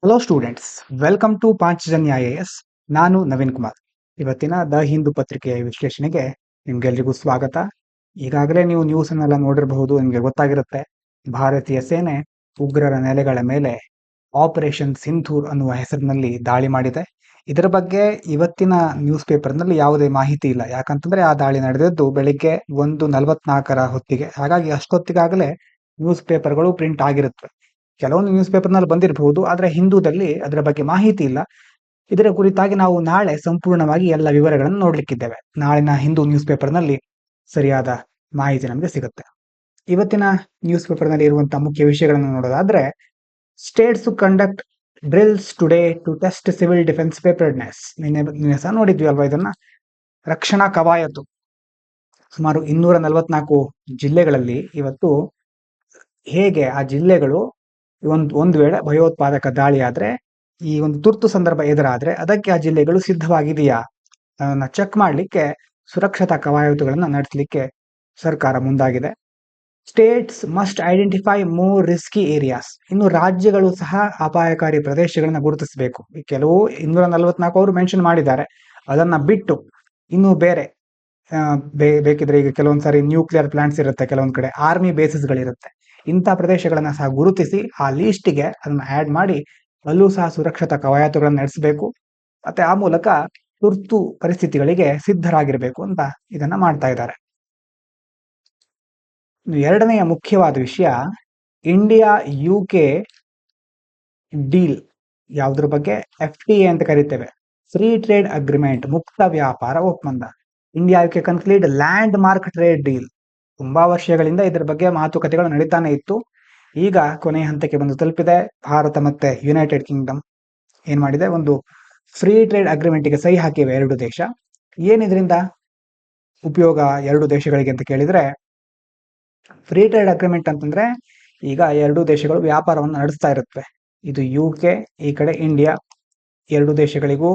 Hello students, welcome to Panchajanya IAS. ನಾನು ನವೀನ್ ಕುಮಾರ್. ಇವತ್ತಿನ the Hindu ಪತ್ರಿಕೆಯ ವಿಶ್ಲೇಷಣೆಗೆ ನಿಮ್ಗೆಲ್ರಿಗೂ ಸ್ವಾಗತ. ಈಗಾಗಲೇ ನೀವು ನ್ಯೂಸ್ ಅನ್ನೆಲ್ಲ ನೋಡಿರಬಹುದು, ನಿಮಗೆ ಗೊತ್ತಾಗಿರುತ್ತೆ. ಭಾರತೀಯ ಸೇನೆ ಉಗ್ರರ ನೆಲೆಗಳ ಮೇಲೆ ಆಪರೇಷನ್ ಸಿಂಧೂರ್ ಅನ್ನುವ ಹೆಸರಿನಲ್ಲಿ ದಾಳಿ ಮಾಡಿದೆ. ಇದರ ಬಗ್ಗೆ ಇವತ್ತಿನ ನ್ಯೂಸ್ ಪೇಪರ್ನಲ್ಲಿ ಯಾವುದೇ ಮಾಹಿತಿ ಇಲ್ಲ. ಯಾಕಂತಂದ್ರೆ ಆ ದಾಳಿ ನಡೆದದ್ದು ಬೆಳಿಗ್ಗೆ 1:44 ಹೊತ್ತಿಗೆ. ಹಾಗಾಗಿ ಅಷ್ಟೊತ್ತಿಗಾಗಲೇ ನ್ಯೂಸ್ ಪೇಪರ್ಗಳು ಪ್ರಿಂಟ್ ಆಗಿರುತ್ತವೆ. ಕೆಲವೊಂದು ನ್ಯೂಸ್ ಪೇಪರ್ನಲ್ಲಿ ಬಂದಿರಬಹುದು, ಆದರೆ ಹಿಂದೂದಲ್ಲಿ ಅದರ ಬಗ್ಗೆ ಮಾಹಿತಿ ಇಲ್ಲ. ಇದರ ಕುರಿತಾಗಿ ನಾವು ನಾಳೆ ಸಂಪೂರ್ಣವಾಗಿ ಎಲ್ಲ ವಿವರಗಳನ್ನು ನೋಡ್ಲಿಕ್ಕಿದ್ದೇವೆ. ನಾಳಿನ ಹಿಂದೂ ನ್ಯೂಸ್ ಪೇಪರ್ನಲ್ಲಿ ಸರಿಯಾದ ಮಾಹಿತಿ ನಮಗೆ ಸಿಗುತ್ತೆ. ಇವತ್ತಿನ ನ್ಯೂಸ್ ಪೇಪರ್ನಲ್ಲಿ ಇರುವಂತಹ ಮುಖ್ಯ ವಿಷಯಗಳನ್ನು ನೋಡೋದಾದ್ರೆ, states to conduct drills today to test civil defence preparedness. ನಿನ್ನೆ ಸಹ ನೋಡಿದ್ವಿ ಅಲ್ವಾ ಇದನ್ನ. ರಕ್ಷಣಾ ಕವಾಯತು ಸುಮಾರು 244 ಜಿಲ್ಲೆಗಳಲ್ಲಿ ಇವತ್ತು ಹೇಗೆ ಆ ಜಿಲ್ಲೆಗಳು ಒಂದು ವೇಳೆ ಭಯೋತ್ಪಾದಕ ದಾಳಿ ಆದ್ರೆ, ಈ ಒಂದು ತುರ್ತು ಸಂದರ್ಭ ಎದುರಾದ್ರೆ ಅದಕ್ಕೆ ಆ ಜಿಲ್ಲೆಗಳು ಸಿದ್ಧವಾಗಿದೆಯಾ ಅದನ್ನ ಚೆಕ್ ಮಾಡಲಿಕ್ಕೆ ಸುರಕ್ಷತಾ ಕವಾಯತುಗಳನ್ನ ನಡೆಸಲಿಕ್ಕೆ ಸರ್ಕಾರ ಮುಂದಾಗಿದೆ. States must identify more risky areas. ಇನ್ನು ರಾಜ್ಯಗಳು ಸಹ ಅಪಾಯಕಾರಿ ಪ್ರದೇಶಗಳನ್ನ ಗುರುತಿಸಬೇಕು. ಕೆಲವು 244 ಅವರು ಮೆನ್ಷನ್ ಮಾಡಿದ್ದಾರೆ. ಅದನ್ನ ಬಿಟ್ಟು ಇನ್ನು ಬೇರೆ ಬೇಕಿದ್ರೆ ಈಗ ಕೆಲವೊಂದ್ಸಾರಿ ನ್ಯೂಕ್ಲಿಯರ್ ಪ್ಲಾಂಟ್ಸ್ ಇರುತ್ತೆ, ಕೆಲವೊಂದ್ ಕಡೆ ಆರ್ಮಿ ಬೇಸಿಸ್ಗಳಿರುತ್ತೆ. ಇಂಥ ಪ್ರದೇಶಗಳನ್ನ ಸಹ ಗುರುತಿಸಿ ಆ ಲೀಸ್ಟ್ಗೆ ಅದನ್ನ ಆಡ್ ಮಾಡಿ ಅಲ್ಲೂ ಸಹ ಸುರಕ್ಷತಾ ಕವಾಯತುಗಳನ್ನು ನಡೆಸಬೇಕು. ಮತ್ತೆ ಆ ಮೂಲಕ ತುರ್ತು ಪರಿಸ್ಥಿತಿಗಳಿಗೆ ಸಿದ್ಧರಾಗಿರ್ಬೇಕು ಅಂತ ಇದನ್ನ ಮಾಡ್ತಾ ಇದ್ದಾರೆ. ಎರಡನೆಯ ಮುಖ್ಯವಾದ ವಿಷಯ, ಇಂಡಿಯಾ UK ಡೀಲ್. ಯಾವುದ್ರ ಬಗ್ಗೆ? FTA ಅಂತ ಕರಿತೇವೆ, ಫ್ರೀ ಟ್ರೇಡ್ ಅಗ್ರಿಮೆಂಟ್, ಮುಕ್ತ ವ್ಯಾಪಾರ ಒಪ್ಪಂದ. India UK conclude land mark trade deal. ತುಂಬಾ ವರ್ಷಗಳಿಂದ ಇದರ ಬಗ್ಗೆ ಮಾತುಕತೆಗಳು ನಡೀತಾನೆ ಇತ್ತು. ಈಗ ಕೊನೆಯ ಹಂತಕ್ಕೆ ಬಂದು ತಲುಪಿದೆ. ಭಾರತ ಮತ್ತೆ ಯುನೈಟೆಡ್ ಕಿಂಗ್ಡಮ್ ಏನ್ ಮಾಡಿದೆ, ಒಂದು ಫ್ರೀ ಟ್ರೇಡ್ ಅಗ್ರಿಮೆಂಟ್ಗೆ ಸಹಿ ಹಾಕಿವೆ ಎರಡು ದೇಶ. ಏನಿದ್ರಿಂದ ಉಪಯೋಗ ಎರಡು ದೇಶಗಳಿಗೆ ಅಂತ ಕೇಳಿದ್ರೆ, ಫ್ರೀ ಟ್ರೇಡ್ ಅಗ್ರಿಮೆಂಟ್ ಅಂತಂದ್ರೆ ಈಗ ಎರಡು ದೇಶಗಳು ವ್ಯಾಪಾರವನ್ನು ನಡೆಸ್ತಾ ಇರುತ್ತವೆ. ಇದು UK, ಈ ಕಡೆ ಇಂಡಿಯಾ. ಎರಡು ದೇಶಗಳಿಗೂ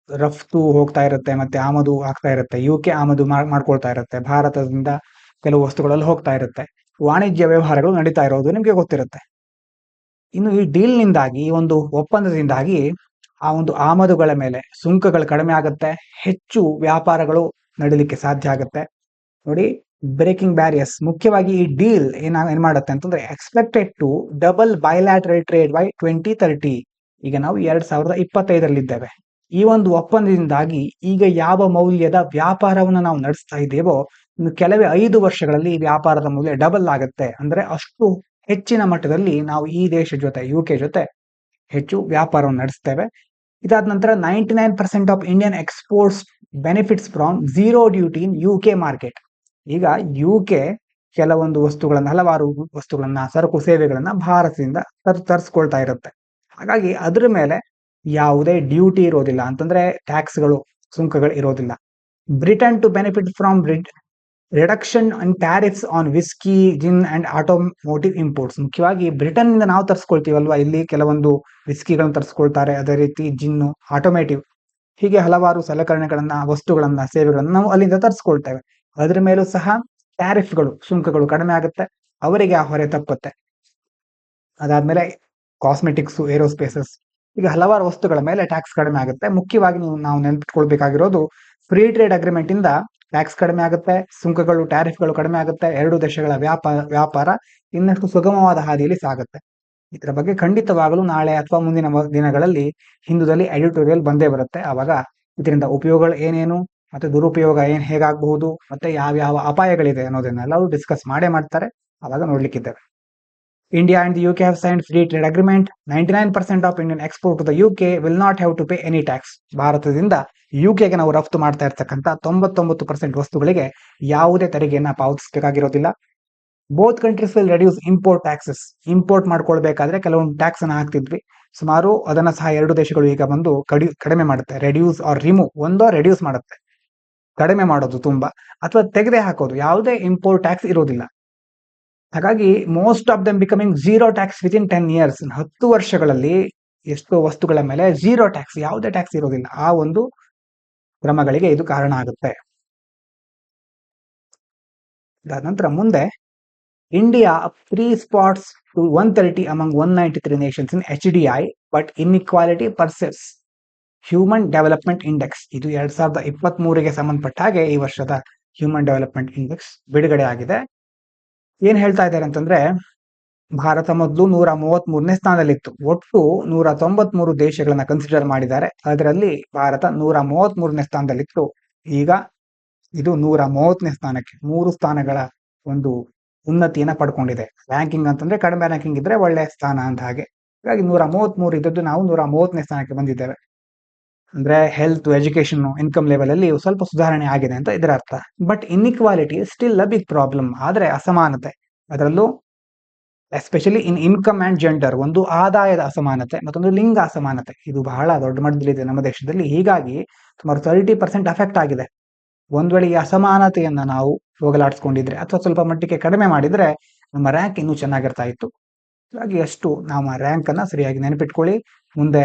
ರಫ್ತು ಹೋಗ್ತಾ ಇರುತ್ತೆ, ಮತ್ತೆ ಆಮದು ಆಗ್ತಾ ಇರುತ್ತೆ. UK ಆಮದು ಮಾಡ್ಕೊಳ್ತಾ ಇರುತ್ತೆ, ಭಾರತದಿಂದ ಕೆಲವು ವಸ್ತುಗಳಲ್ಲಿ ಹೋಗ್ತಾ ಇರುತ್ತೆ. ವಾಣಿಜ್ಯ ವ್ಯವಹಾರಗಳು ನಡೀತಾ ಇರೋದು ನಿಮ್ಗೆ ಗೊತ್ತಿರುತ್ತೆ. ಇನ್ನು ಈ ಡೀಲ್ ನಿಂದಾಗಿ, ಈ ಒಂದು ಒಪ್ಪಂದದಿಂದಾಗಿ ಆ ಒಂದು ಆಮದುಗಳ ಮೇಲೆ ಸುಂಕಗಳು ಕಡಿಮೆ ಆಗುತ್ತೆ, ಹೆಚ್ಚು ವ್ಯಾಪಾರಗಳು ನಡೀಲಿಕ್ಕೆ ಸಾಧ್ಯ ಆಗುತ್ತೆ. ನೋಡಿ, ಬ್ರೇಕಿಂಗ್ ಬ್ಯಾರಿಯರ್ಸ್. ಮುಖ್ಯವಾಗಿ ಈ ಡೀಲ್ ಏನ್ ಮಾಡುತ್ತೆ ಅಂತಂದ್ರೆ, expected to double bilateral trade by 2030. ಈಗ ನಾವು 2025 ಇದ್ದೇವೆ. ಈ ಒಂದು ಒಪ್ಪಂದದಿಂದಾಗಿ ಈಗ ಯಾವ ಮೌಲ್ಯದ ವ್ಯಾಪಾರವನ್ನು ನಾವು ನಡೆಸ್ತಾ ಇದ್ದೇವೋ, ಇನ್ನು ಕೆಲವೇ 5 ವರ್ಷಗಳಲ್ಲಿ ಈ ವ್ಯಾಪಾರದ ಮೌಲ್ಯ ಡಬಲ್ ಆಗುತ್ತೆ. ಅಂದ್ರೆ ಅಷ್ಟು ಹೆಚ್ಚಿನ ಮಟ್ಟದಲ್ಲಿ ನಾವು ಈ ದೇಶ ಜೊತೆ, UK ಜೊತೆ ಹೆಚ್ಚು ವ್ಯಾಪಾರವನ್ನು ನಡೆಸ್ತೇವೆ. ಇದಾದ ನಂತರ 99% of Indian exports benefits from zero duty in UK market. ಈಗ UK ಕೆಲವೊಂದು ವಸ್ತುಗಳನ್ನ, ಹಲವಾರು ವಸ್ತುಗಳನ್ನ, ಸರಕು ಸೇವೆಗಳನ್ನ ಭಾರತದಿಂದ ತರಿಸ್ಕೊಳ್ತಾ ಇರುತ್ತೆ. ಹಾಗಾಗಿ ಅದ್ರ ಮೇಲೆ ಯಾವುದೇ ಡ್ಯೂಟಿ ಇರೋದಿಲ್ಲ, ಅಂತಂದ್ರೆ ಟ್ಯಾಕ್ಸ್ಗಳು, ಸುಂಕಗಳು ಇರೋದಿಲ್ಲ. Britain to benefit from reduction and tariffs on whisky, gin and automotive imports. ಮುಖ್ಯವಾಗಿ ಬ್ರಿಟನ್ ಇಂದ ನಾವು ತರಿಸ್ಕೊಳ್ತೀವಲ್ವಾ, ಇಲ್ಲಿ ಕೆಲವೊಂದು ವಿಸ್ಕಿಗಳನ್ನು ತರಿಸ್ಕೊಳ್ತಾರೆ, ಅದೇ ರೀತಿ ಜಿನ್ನು, ಆಟೋಮೇಟಿವ್, ಹೀಗೆ ಹಲವಾರು ಸಲಕರಣೆಗಳನ್ನ, ವಸ್ತುಗಳನ್ನ, ಸೇವೆಗಳನ್ನ ನಾವು ಅಲ್ಲಿಂದ ತರಿಸ್ಕೊಳ್ತೇವೆ. ಅದ್ರ ಮೇಲೂ ಸಹ ಟ್ಯಾರಿಫ್ಗಳು, ಸುಂಕಗಳು ಕಡಿಮೆ ಆಗುತ್ತೆ, ಅವರಿಗೆ ಆ ಹೊರೆ ತಪ್ಪುತ್ತೆ. ಅದಾದ್ಮೇಲೆ ಕಾಸ್ಮೆಟಿಕ್ಸ್, ಏರೋಸ್ಪೇಸಸ್, ಈಗ ಹಲವಾರು ವಸ್ತುಗಳ ಮೇಲೆ ಟ್ಯಾಕ್ಸ್ ಕಡಿಮೆ ಆಗುತ್ತೆ. ಮುಖ್ಯವಾಗಿ ನಾವು ನೆನಪಿಟ್ಕೊಳ್ಬೇಕಾಗಿರೋದು, ಫ್ರೀ ಟ್ರೇಡ್ ಅಗ್ರಿಮೆಂಟ್ ಇಂದ ಟ್ಯಾಕ್ಸ್ ಕಡಿಮೆ ಆಗುತ್ತೆ, ಸುಂಕಗಳು, ಟ್ಯಾರಿಫ್ಗಳು ಕಡಿಮೆ ಆಗುತ್ತೆ, ಎರಡು ದೇಶಗಳ ವ್ಯಾಪಾರ ಇನ್ನಷ್ಟು ಸುಗಮವಾದ ಹಾದಿಯಲ್ಲಿ ಸಾಗುತ್ತೆ. ಇದರ ಬಗ್ಗೆ ಖಂಡಿತವಾಗಲೂ ನಾಳೆ ಅಥವಾ ಮುಂದಿನ ದಿನಗಳಲ್ಲಿ ಹಿಂದೂದಲ್ಲಿ ಎಡಿಟೋರಿಯಲ್ ಬಂದೇ ಬರುತ್ತೆ. ಆವಾಗ ಇದರಿಂದ ಉಪಯೋಗಗಳು ಏನೇನು, ಮತ್ತೆ ದುರುಪಯೋಗ ಹೇಗಾಗಬಹುದು, ಮತ್ತೆ ಯಾವ ಅಪಾಯಗಳಿದೆ ಅನ್ನೋದನ್ನೆಲ್ಲರೂ ಡಿಸ್ಕಸ್ ಮಾಡೇ ಮಾಡ್ತಾರೆ. ಆವಾಗ ನೋಡ್ಲಿಕ್ಕಿದ್ದೇವೆ. India and the UK have signed free trade agreement. 99% of Indian export to the UK will not have to pay any tax. ಭಾರತದಿಂದ UKಗೆ ನಾವು ರಫ್ತು ಮಾಡ್ತಾ ಇರ್ತಕ್ಕಂಥ 99% ವಸ್ತುಗಳಿಗೆ ಯಾವುದೇ ತೆರಿಗೆಯನ್ನ ಪಾವತಿಸಬೇಕಾಗಿರೋದಿಲ್ಲ. Both countries will reduce import taxes. Import ಮಾಡ್ಕೊಳ್ಬೇಕಾದ್ರೆ ಕೆಲವೊಂದು ಟ್ಯಾಕ್ಸ್ ಅನ್ನ ಹಾಕ್ತಿದ್ವಿ, ಸುಮಾರು ಅದನ್ನ ಸಹ ಎರಡು ದೇಶಗಳು ಈಗ ಬಂದು ಕಡಿಮೆ ಮಾಡುತ್ತೆ. ರೆಡ್ಯೂಸ್ ಆರ್ ರಿಮೂವ್, ಒಂದೋ ರೆಡ್ಯೂಸ್ ಮಾಡುತ್ತೆ, ಕಡಿಮೆ ಮಾಡೋದು ತುಂಬಾ, ಅಥವಾ ತೆಗೆದೇ ಹಾಕೋದು, ಯಾವುದೇ ಇಂಪೋರ್ಟ್ ಟ್ಯಾಕ್ಸ್ ಇರೋದಿಲ್ಲ. ಹಾಗಾಗಿ most of them becoming zero tax within 10 years. 10 ವರ್ಷಗಳಲ್ಲಿ ಎಷ್ಟೋ ವಸ್ತುಗಳ ಮೇಲೆ ಝೀರೋ ಟ್ಯಾಕ್ಸ್, ಯಾವುದೇ ಟ್ಯಾಕ್ಸ್ ಇರೋದಿಲ್ಲ. ಆ ಒಂದು ಕ್ರಮಗಳಿಗೆ ಇದು ಕಾರಣ ಆಗುತ್ತೆ. ಅದಾದ ನಂತರ ಮುಂದೆ, India 3 spots to 130 among 193 nations in HDI but inequality persists. Human development index ಇದು 2023ಗೆ ಸಂಬಂಧಪಟ್ಟ ಹಾಗೆ ಈ ವರ್ಷದ ಹ್ಯೂಮನ್ ಡೆವಲಪ್ಮೆಂಟ್ ಇಂಡೆಕ್ಸ್ ಬಿಡುಗಡೆ ಆಗಿದೆ. ಏನ್ ಹೇಳ್ತಾ ಇದ್ದಾರೆ ಅಂತಂದ್ರೆ, ಭಾರತ ಮೊದಲು 133ನೇ ಸ್ಥಾನದಲ್ಲಿತ್ತು. ಒಟ್ಟು 193 ದೇಶಗಳನ್ನ ಕನ್ಸಿಡರ್ ಮಾಡಿದ್ದಾರೆ. ಅದರಲ್ಲಿ ಭಾರತ 133ನೇ ಸ್ಥಾನದಲ್ಲಿತ್ತು. ಈಗ ಇದು 130ನೇ ಸ್ಥಾನಕ್ಕೆ 3 ಸ್ಥಾನಗಳ ಒಂದು ಉನ್ನತಿಯನ್ನ ಪಡ್ಕೊಂಡಿದೆ. ರ್ಯಾಂಕಿಂಗ್ ಅಂತಂದ್ರೆ ಕಡಿಮೆ ರ್ಯಾಂಕಿಂಗ್ ಇದ್ರೆ ಒಳ್ಳೆ ಸ್ಥಾನ ಅಂತ ಹಾಗೆ. ಹಾಗಾಗಿ 133 ಇದ್ದದ್ದು ನಾವು 130ನೇ ಸ್ಥಾನಕ್ಕೆ ಬಂದಿದ್ದೇವೆ. ಅಂದ್ರೆ ಹೆಲ್ತ್, ಎಜುಕೇಶನ್, ಇನ್ಕಮ್ ಲೆವೆಲ್ ಅಲ್ಲಿ ಸ್ವಲ್ಪ ಸುಧಾರಣೆ ಆಗಿದೆ ಅಂತ ಇದರ ಅರ್ಥ. But inequality still a big problem. ಆದ್ರೆ ಅಸಮಾನತೆ, ಅದರಲ್ಲೂ especially in income and gender, ಒಂದು ಆದಾಯದ ಅಸಮಾನತೆ, ಮತ್ತೊಂದು ಲಿಂಗ ಅಸಮಾನತೆ, ಇದು ಬಹಳ ದೊಡ್ಡ ಮಟ್ಟದಲ್ಲಿದೆ ನಮ್ಮ ದೇಶದಲ್ಲಿ. ಹೀಗಾಗಿ ಸುಮಾರು 30% ಅಫೆಕ್ಟ್ ಆಗಿದೆ. ಒಂದ್ ವೇಳೆ ಈ ಅಸಮಾನತೆಯನ್ನ ನಾವು ಹೋಗಲಾಡಿಸ್ಕೊಂಡಿದ್ರೆ ಅಥವಾ ಸ್ವಲ್ಪ ಮಟ್ಟಿಗೆ ಕಡಿಮೆ ಮಾಡಿದ್ರೆ ನಮ್ಮ ರ್ಯಾಂಕ್ ಇನ್ನೂ ಚೆನ್ನಾಗಿರ್ತಾ ಇತ್ತು. ಹಾಗಾಗಿ ಅಷ್ಟು ನಮ್ಮ ರ್ಯಾಂಕ್ ಅನ್ನ ಸರಿಯಾಗಿ ನೆನಪಿಟ್ಕೊಳ್ಳಿ. ಮುಂದೆ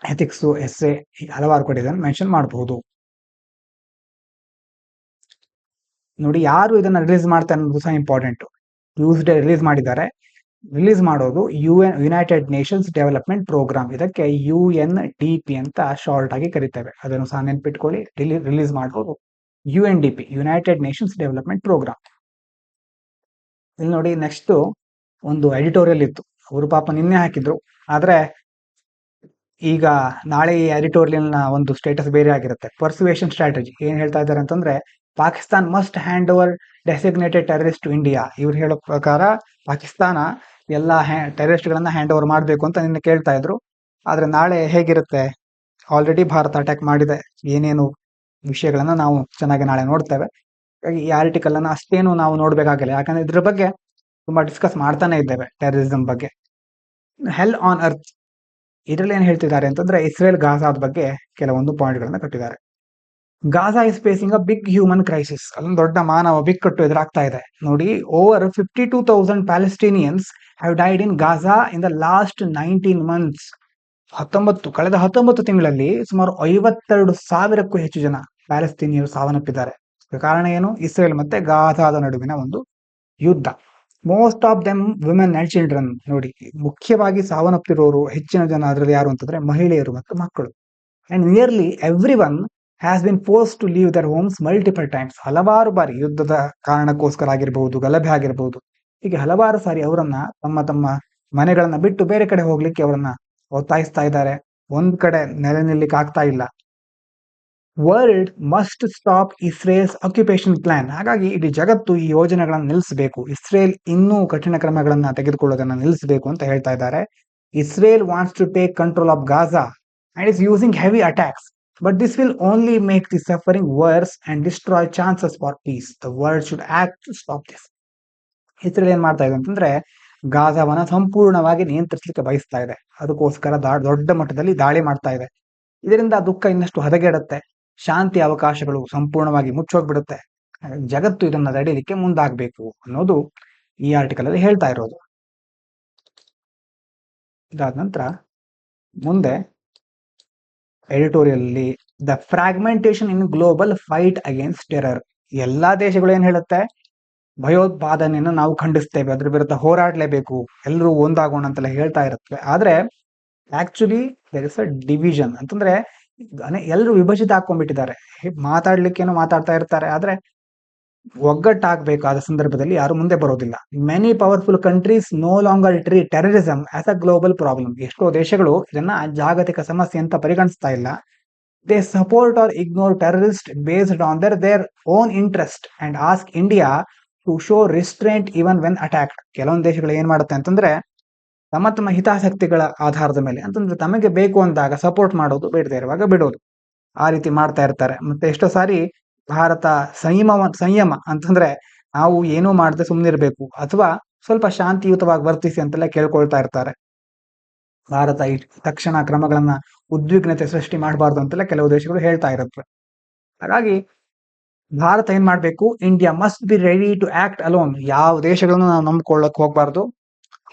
ಎಥಿಕ್ಸ್, ಎಸ್ಸೆ ಹಲವಾರು ಕಡೆ ಇದನ್ನು ಮೆನ್ಷನ್ ಮಾಡಬಹುದು. ನೋಡಿ, ಯಾರು ಇದನ್ನ ರಿಲೀಸ್ ಮಾಡ್ತಾರೆ ಅನ್ನೋದು ಸಹ ಇಂಪಾರ್ಟೆಂಟ್. ಟ್ಯೂಸ್ಡೇ ರಿಲೀಸ್ ಮಾಡಿದ್ದಾರೆ. ರಿಲೀಸ್ ಮಾಡೋದು ಯುನೈಟೆಡ್ ನೇಷನ್ಸ್ ಡೆವಲಪ್ಮೆಂಟ್ ಪ್ರೋಗ್ರಾಮ್. ಇದಕ್ಕೆ UNDP ಅಂತ ಶಾರ್ಟ್ ಆಗಿ ಕರಿತೇವೆ. ಅದನ್ನು ಸಹ ನೆನ್ಪಿಟ್ಕೊಳ್ಳಿ. ರಿಲೀಸ್ ಮಾಡೋದು UNDP, United Nations Development Programme. ಇಲ್ಲಿ ನೋಡಿ, ನೆಕ್ಸ್ಟ್ ಒಂದು ಎಡಿಟೋರಿಯಲ್ ಇತ್ತು. ಅವರು ಪಾಪ ನಿನ್ನೆ ಹಾಕಿದ್ರು, ಆದ್ರೆ ಈಗ ನಾಳೆ ಈ ಎಡಿಟೋರಿಯಲ್ ನ ಒಂದು ಸ್ಟೇಟಸ್ ಬೇರೆ ಆಗಿರುತ್ತೆ. ಪರ್ಸುವೇಷನ್ ಸ್ಟ್ರಾಟಜಿ ಏನ್ ಹೇಳ್ತಾ ಇದ್ದಾರೆ ಅಂತಂದ್ರೆ, Pakistan must hand over designated terrorist to India. ಇವ್ರು ಹೇಳೋ ಪ್ರಕಾರ ಪಾಕಿಸ್ತಾನ ಎಲ್ಲ ಟೆರರಿಸ್ಟ್ ಗಳನ್ನ ಹ್ಯಾಂಡ್ ಓವರ್ ಮಾಡಬೇಕು ಅಂತ ನಿನ್ನೆ ಕೇಳ್ತಾ ಇದ್ರು. ಆದ್ರೆ ನಾಳೆ ಹೇಗಿರುತ್ತೆ, ಆಲ್ರೆಡಿ ಭಾರತ ಅಟ್ಯಾಕ್ ಮಾಡಿದೆ. ಏನೇನು ವಿಷಯಗಳನ್ನ ನಾವು ಚೆನ್ನಾಗಿ ನಾಳೆ ನೋಡ್ತೇವೆ. ಈ ಆರ್ಟಿಕಲ್ ಅನ್ನ ಅಷ್ಟೇನು ನಾವು ನೋಡ್ಬೇಕಾಗಿಲ್ಲ, ಯಾಕಂದ್ರೆ ಇದ್ರ ಬಗ್ಗೆ ತುಂಬಾ ಡಿಸ್ಕಸ್ ಮಾಡ್ತಾನೆ ಇದ್ದೇವೆ. ಟೆರರಿಸಂ ಬಗ್ಗೆ. ಹೆಲ್ ಆನ್ ಅರ್ತ್, ಇದರಲ್ಲಿ ಏನ್ ಹೇಳ್ತಿದ್ದಾರೆ ಅಂತಂದ್ರೆ, ಇಸ್ರೇಲ್ ಗಾಜಾದ ಬಗ್ಗೆ ಕೆಲವೊಂದು ಪಾಯಿಂಟ್ ಗಳನ್ನ ಕಟ್ಟಿದ್ದಾರೆ. Gaza is facing a big human crisis. ಅಲ್ಲೊಂದು ದೊಡ್ಡ ಮಾನವ ಬಿಕ್ಕಟ್ಟು ಎದುರಾಗ್ತಾ ಇದೆ. ನೋಡಿ, over 52,000 Palestinians have died in Gaza in the last 19 months. ಕಳೆದ 19 ತಿಂಗಳಲ್ಲಿ ಸುಮಾರು 52,000ಕ್ಕೂ ಹೆಚ್ಚು ಜನ ಪ್ಯಾಲೆಸ್ತೀನಿಯರು ಸಾವನ್ನಪ್ಪಿದ್ದಾರೆ. ಕಾರಣ ಏನು? ಇಸ್ರೇಲ್ ಮತ್ತೆ ಗಾಜಾದ ನಡುವಿನ ಒಂದು ಯುದ್ಧ. Most of them women and children. ನೋಡಿ, ಮುಖ್ಯವಾಗಿ ಸಾವನ್ನಪ್ಪಿರೋರು ಹೆಚ್ಚಿನ ಜನ ಅದರಲ್ಲಿ ಯಾರು ಅಂತಂದ್ರೆ ಮಹಿಳೆಯರು ಮತ್ತು ಮಕ್ಕಳು. And nearly every one has been forced to leave their homes multiple times. ಹಲವಾರು ಬಾರಿ ಯುದ್ಧದ ಕಾರಣಕ್ಕೋಸ್ಕರ ಆಗಿರಬಹುದು, ಗಲಭೆ ಆಗಿರಬಹುದು, ಹೀಗೆ ಹಲವಾರು ಸಾರಿ ಅವರನ್ನ ತಮ್ಮ ಮನೆಗಳನ್ನ ಬಿಟ್ಟು ಬೇರೆ ಕಡೆ ಹೋಗ್ಲಿಕ್ಕೆ ಅವರನ್ನ ಒತ್ತಾಯಿಸ್ತಾ ಇದ್ದಾರೆ. ಒಂದ್ ಕಡೆ ನೆಲೆ ನಿಲ್ಲಿಕ್ಕೆ ಆಗ್ತಾ ಇಲ್ಲ. World must stop Israel's occupation plan. ಹಾಗಾಗಿ ಇಡೀ ಜಗತ್ತು ಈ ಯೋಜನೆಗಳನ್ನ ನಿಲ್ಲಿಸಬೇಕು. ಇಸ್ರೇಲ್ ಇನ್ನೂ ಕಠಿಣ ಕ್ರಮಗಳನ್ನ ತೆಗೆದುಕೊಳ್ಳೋದನ್ನ ನಿಲ್ಲಿಸಬೇಕು ಅಂತ ಹೇಳ್ತಾ ಇದ್ದಾರೆ. Israel wants to take control of Gaza and is using heavy attacks, but this will only make the suffering worse and destroy chances for peace. The world should act to stop this. Israel ಏನ್ ಮಾಡ್ತಾ ಇದೆ ಅಂತಂದ್ರೆ, ಗಾಜಾವನ್ನ ಸಂಪೂರ್ಣವಾಗಿ ನಿಯಂತ್ರಿಸಲಿಕ್ಕೆ ಬಯಸ್ತಾ ಇದೆ. ಅದಕ್ಕೋಸ್ಕರ ದೊಡ್ಡ ಮಟ್ಟದಲ್ಲಿ ದಾಳಿ ಮಾಡ್ತಾ ಇದೆ. ಇದರಿಂದ ದುಃಖ ಇನ್ನಷ್ಟು ಹದಗೆಡುತ್ತೆ. ಶಾಂತಿ ಅವಕಾಶಗಳು ಸಂಪೂರ್ಣವಾಗಿ ಮುಚ್ಚೋಗ್ಬಿಡುತ್ತೆ. ಜಗತ್ತು ಇದನ್ನ ತಡೆಯಲಿಕ್ಕೆ ಮುಂದಾಗಬೇಕು ಅನ್ನೋದು ಈ ಆರ್ಟಿಕಲ್ ಅಲ್ಲಿ ಹೇಳ್ತಾ ಇರೋದು. ಇದಾದ ನಂತರ ಮುಂದೆ ಎಡಿಟೋರಿಯಲ್ ಅಲ್ಲಿ the fragmentation in global fight against terror. ಎಲ್ಲಾ ದೇಶಗಳು ಏನ್ ಹೇಳುತ್ತೆ, ಭಯೋತ್ಪಾದನೆಯನ್ನು ನಾವು ಖಂಡಿಸ್ತೇವೆ, ಅದ್ರ ವಿರುದ್ಧ ಹೋರಾಡಲೇಬೇಕು, ಎಲ್ಲರೂ ಒಂದಾಗೋಣ ಅಂತೆಲ್ಲ ಹೇಳ್ತಾ ಇರುತ್ತೆ. ಆದ್ರೆ actually there is a division. ಅಂತಂದ್ರೆ ಎಲ್ಲರೂ ವಿಭಜಿತ ಹಾಕೊಂಡ್ಬಿಟ್ಟಿದ್ದಾರೆ. ಮಾತಾಡ್ಲಿಕ್ಕೇನೋ ಮಾತಾಡ್ತಾ ಇರ್ತಾರೆ, ಆದ್ರೆ ಒಗ್ಗಟ್ಟಾಗಬೇಕಾದ ಸಂದರ್ಭದಲ್ಲಿ ಯಾರು ಮುಂದೆ ಬರೋದಿಲ್ಲ. Many powerful countries no longer treat terrorism as a global problem. ಎಷ್ಟೋ ದೇಶಗಳು ಇದನ್ನ ಜಾಗತಿಕ ಸಮಸ್ಯೆ ಅಂತ ಪರಿಗಣಿಸ್ತಾ ಇಲ್ಲ. They support or ignore terrorist based on their own interest and ask India to show restraint even when attacked. ಕೆಲವೊಂದು ದೇಶಗಳು ಏನ್ ಮಾಡುತ್ತೆ ಅಂತಂದ್ರೆ, ತಮ್ಮ ಹಿತಾಸಕ್ತಿಗಳ ಆಧಾರದ ಮೇಲೆ, ಅಂತಂದ್ರೆ ತಮಗೆ ಬೇಕು ಅಂದಾಗ ಸಪೋರ್ಟ್ ಮಾಡೋದು, ಬೇಡದೇ ಇರುವಾಗ ಬಿಡೋದು, ಆ ರೀತಿ ಮಾಡ್ತಾ ಇರ್ತಾರೆ. ಮತ್ತೆ ಎಷ್ಟೋ ಸಾರಿ ಭಾರತ ಸಂಯಮ ಅಂತಂದ್ರೆ ನಾವು ಏನೂ ಮಾಡದೆ ಸುಮ್ಮನಿರ್ಬೇಕು ಅಥವಾ ಸ್ವಲ್ಪ ಶಾಂತಿಯುತವಾಗಿ ವರ್ತಿಸಿ ಅಂತೆಲ್ಲ ಕೇಳ್ಕೊಳ್ತಾ ಇರ್ತಾರೆ. ಭಾರತ ತಕ್ಷಣ ಕ್ರಮಗಳನ್ನ ಉದ್ವಿಗ್ನತೆ ಸೃಷ್ಟಿ ಮಾಡಬಾರ್ದು ಅಂತೆಲ್ಲ ಕೆಲವು ದೇಶಗಳು ಹೇಳ್ತಾ ಇರುತ್ತೆ. ಹಾಗಾಗಿ ಭಾರತ ಏನ್ ಮಾಡ್ಬೇಕು, India must be ready to act alone. ಯಾವ ದೇಶಗಳನ್ನು ನಾವು ನಂಬ್ಕೊಳ್ಳಕ್ ಹೋಗ್ಬಾರ್ದು.